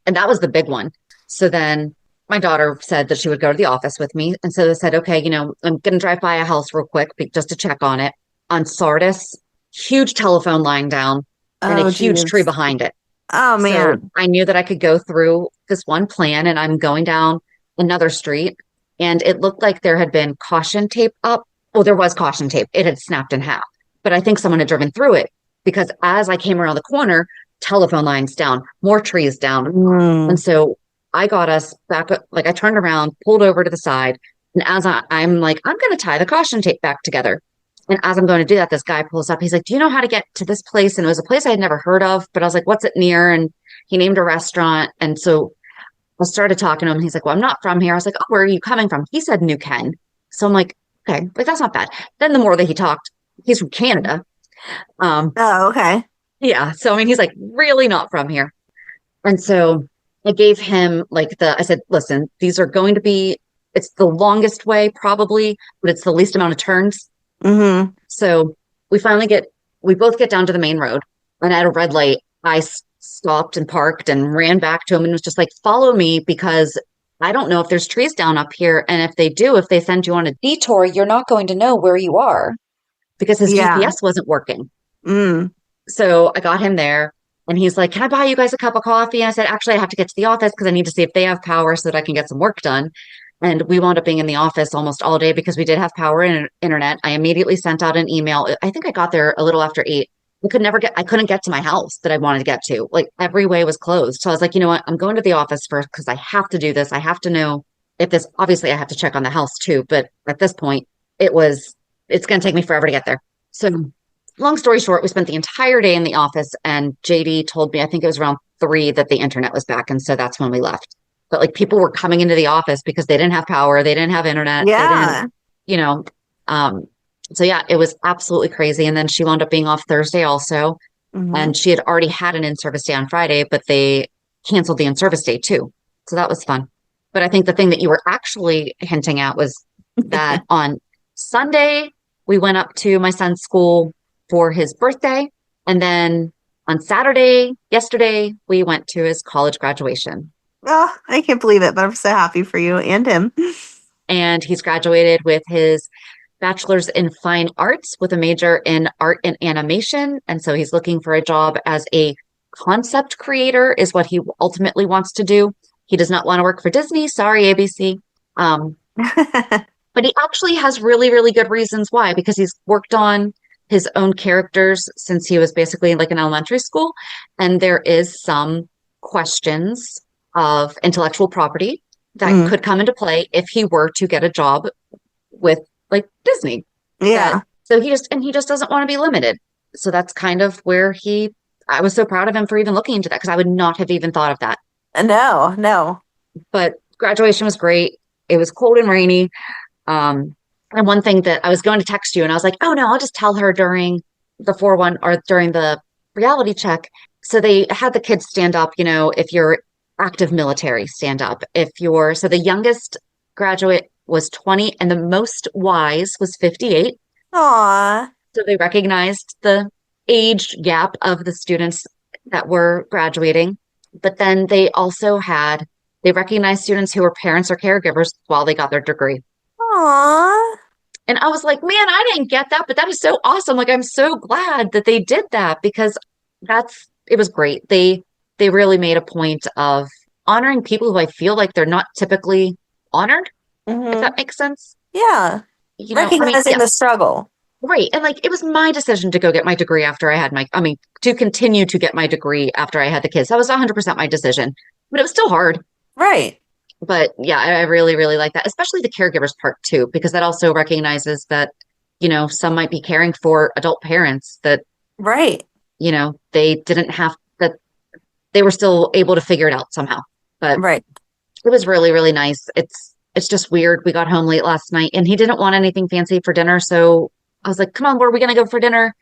And that was the big one. So then my daughter said that she would go to the office with me. And so they said, okay, I'm going to drive by a house real quick just to check on it. On Sardis, huge telephone line down and a huge tree behind it. Oh, man. So I knew that I could go through this one plan and I'm going down another street. And it looked like there had been caution tape up. Well, there was caution tape. It had snapped in half. But I think someone had driven through it because as I came around the corner, telephone lines down, more trees down. And so I got us back, like I turned around, pulled over to the side. And as I'm like, I'm going to tie the caution tape back together. And as I'm going to do that, this guy pulls up. He's like, do you know how to get to this place? And it was a place I had never heard of, but I was like, what's it near? And he named a restaurant. And so I started talking to him. He's like, well, I'm not from here. I was like, oh, where are you coming from? He said New Ken. So I'm like, okay, like that's not bad. Then the more that he talked, he's from Canada. Oh, okay. Yeah. So, I mean, he's like really not from here. And so I gave him I said, listen, these are going to be, it's the longest way probably, but it's the least amount of turns. So we both get down to the main road and at a red light, I stopped and parked and ran back to him and was just like, follow me because I don't know if there's trees down up here. And if they do, if they send you on a detour, you're not going to know where you are because his GPS wasn't working. So I got him there and he's like, can I buy you guys a cup of coffee? And I said, actually, I have to get to the office because I need to see if they have power so that I can get some work done. And we wound up being in the office almost all day because we did have power and internet. I immediately sent out an email. I think I got there a little after 8. I couldn't get to my house that I wanted to get to. Like every way was closed. So I was like, you know what? I'm going to the office first because I have to do this. I have to know if this, obviously I have to check on the house too. But at this point it's going to take me forever to get there. So long story short, we spent the entire day in the office and JD told me, I think it was around 3 that the internet was back. And so that's when we left. But like people were coming into the office because they didn't have power. They didn't have internet. Yeah. So yeah, it was absolutely crazy. And then she wound up being off Thursday also. And she had already had an in-service day on Friday, but they canceled the in-service day too. So that was fun. But I think the thing that you were actually hinting at was that on Sunday, we went up to my son's school for his birthday. And then on Saturday, yesterday, we went to his college graduation. Oh, I can't believe it, but I'm so happy for you and him. And he's graduated with his bachelor's in fine arts with a major in art and animation. And so he's looking for a job as a concept creator is what he ultimately wants to do. He does not want to work for Disney. Sorry, ABC. But he actually has really, really good reasons why, because he's worked on his own characters since he was basically like in elementary school. And there is some questions of intellectual property that could come into play if he were to get a job with like Disney. Yeah. So he just doesn't want to be limited. So that's kind of where I was so proud of him for even looking into that, because I would not have even thought of that. No. But graduation was great. It was cold and rainy. And one thing that I was going to text you and I was like, oh no, I'll just tell her during the 4-1 or during the reality check. So they had the kids stand up, if you're active military, stand up. So the youngest graduate was 20 and the most wise was 58. Aww. So they recognized the age gap of the students that were graduating. But then they also they recognized students who were parents or caregivers while they got their degree. Aww. And I was like, man, I didn't get that, but that is so awesome. Like, I'm so glad that they did that, because it was great. They really made a point of honoring people who I feel like they're not typically honored, if that makes sense. Yeah. Recognizing the struggle. Right. And like, it was my decision to go get my degree after I had to continue to get my degree after I had the kids. That was 100% my decision, but it was still hard. Right. But yeah, I really, really like that, especially the caregivers part too, because that also recognizes that, some might be caring for adult parents that, right. They didn't have that. They were still able to figure it out somehow, but right. It was really, really nice. It's just weird. We got home late last night and he didn't want anything fancy for dinner. So I was like, come on, where are we going to go for dinner?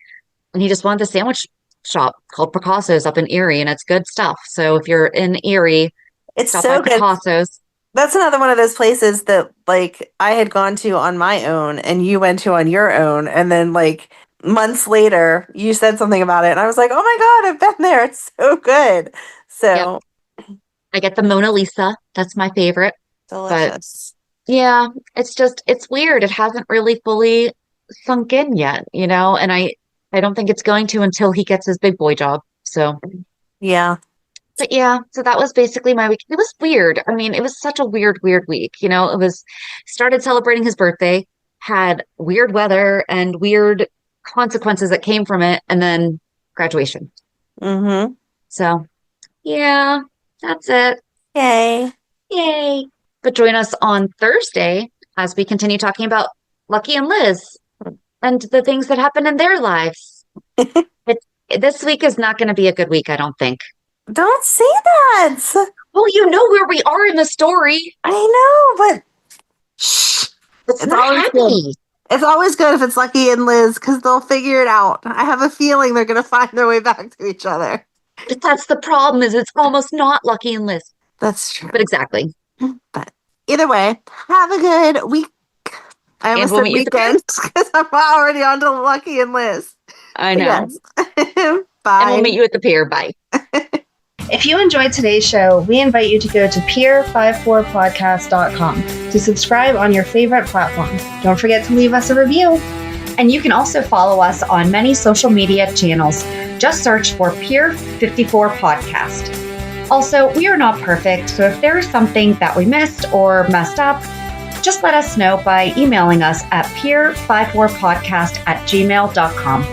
And he just wanted the sandwich shop called Picasso's up in Erie, and it's good stuff. So if you're in Erie, it's stop so by good. Picasso's. That's another one of those places that like I had gone to on my own and you went to on your own. And then like months later, you said something about it. And I was like, oh my God, I've been there. It's so good. So I get the Mona Lisa. That's my favorite. Delicious. But yeah, it's weird. It hasn't really fully sunk in yet, and I don't think it's going to until he gets his big boy job. So yeah. But yeah, so that was basically my week. It was weird. I mean, it was such a weird week. Started celebrating his birthday, had weird weather and weird consequences that came from it, and then graduation. Mm-hmm. So yeah, that's it. Yay. But join us on Thursday as we continue talking about Lucky and Liz and the things that happen in their lives. This week is not going to be a good week, I don't think. Don't say that. Well, you know where we are in the story. I know, but shh. It's not happy. It's always good if it's Lucky and Liz, because they'll figure it out. I have a feeling they're going to find their way back to each other. But that's the problem, is it's almost not Lucky and Liz. That's true. But exactly. But either way, have a good week. I almost said weekend, because I'm already on to Lucky and Liz. I know. Yes. Bye. And we'll meet you at the pier. Bye. If you enjoyed today's show, we invite you to go to peer54podcast.com to subscribe on your favorite platform. Don't forget to leave us a review. And you can also follow us on many social media channels. Just search for Peer54 Podcast. Also, we are not perfect, so if there is something that we missed or messed up, just let us know by emailing us at peer54podcast@gmail.com.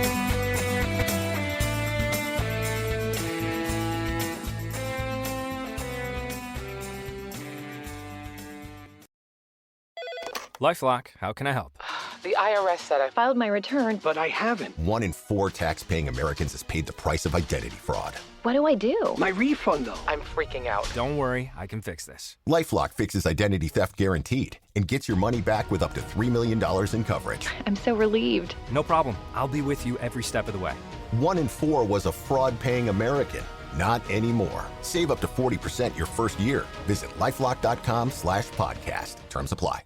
LifeLock, how can I help? The IRS said I filed my return, but I haven't. 1 in 4 tax-paying Americans has paid the price of identity fraud. What do I do? My refund, though. I'm freaking out. Don't worry, I can fix this. LifeLock fixes identity theft guaranteed and gets your money back with up to $3 million in coverage. I'm so relieved. No problem. I'll be with you every step of the way. 1 in 4 was a fraud-paying American. Not anymore. Save up to 40% your first year. Visit LifeLock.com/podcast. Terms apply.